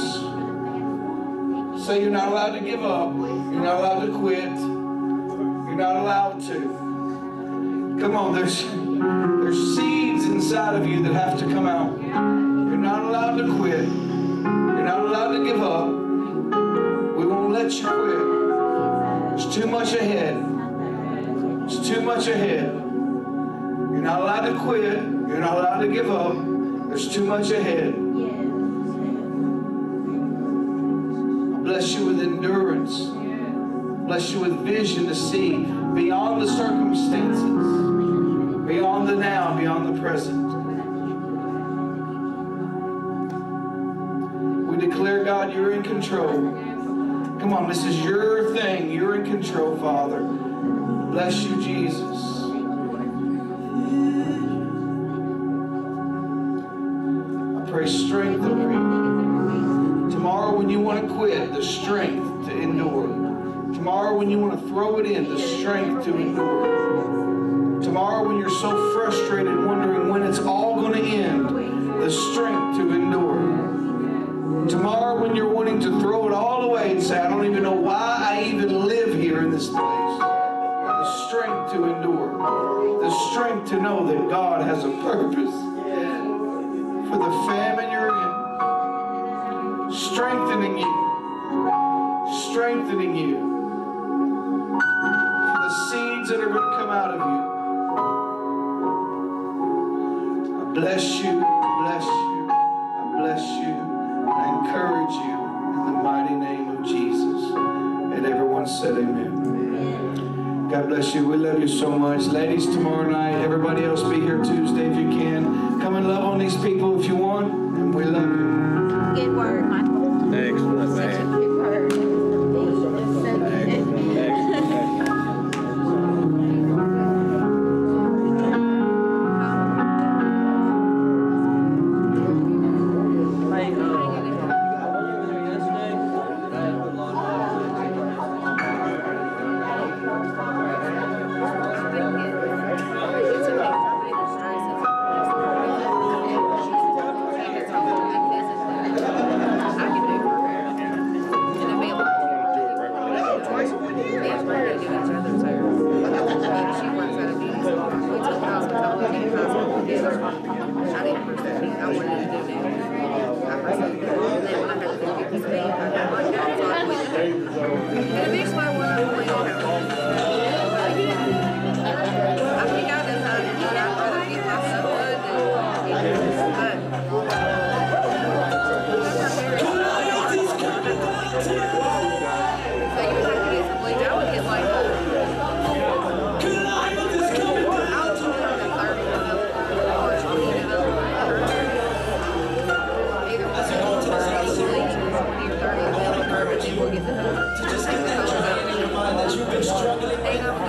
Say you're not allowed to give up. You're not allowed to quit. You're not allowed to. Come on, there's seeds inside of you that have to come out. You're not allowed to quit. You're not allowed to give up. We won't let you quit. There's too much ahead. There's too much ahead. You're not allowed to quit. You're not allowed to give up. There's too much ahead. I bless you with endurance. Bless you with vision to see beyond the circumstances. Beyond the now, beyond the present. We declare, God, you're in control. Come on, this is your thing. You're in control, Father. Bless you, Jesus. I pray strength over you. Tomorrow when you want to quit, the strength to endure. Tomorrow when you want to throw it in, the strength to endure. Tomorrow when you're so frustrated, wondering when it's all going to end, the strength to endure. Tomorrow when you're wanting to throw it all away and say, I don't even know why I even live here in this place. The strength to endure. The strength to know that God has a purpose for the famine you're in. Strengthening you. Strengthening you. For the seeds that are going to come out of you. Bless you, bless you, I bless you, I encourage you in the mighty name of Jesus. And everyone said amen. God bless you. We love you so much. Ladies, tomorrow night, everybody else be here Tuesday if you can. Come and love on these people if you want. And we love you. Good word, Michael. Excellent, Such a man. good word. didn't pursue me. I wanted to do that. I pursued it. And then when I had the 50 speed, I got my dad to talk with me. And eventually I went up and went on house. I think I decided that I'd rather get my son blood than get his. But so you would have to get some bleach. I would get like I would get like 30 of them or 20 of them per year. Either bleach or 20 or 30 of them, and we'll get the just take the colors out. Hang up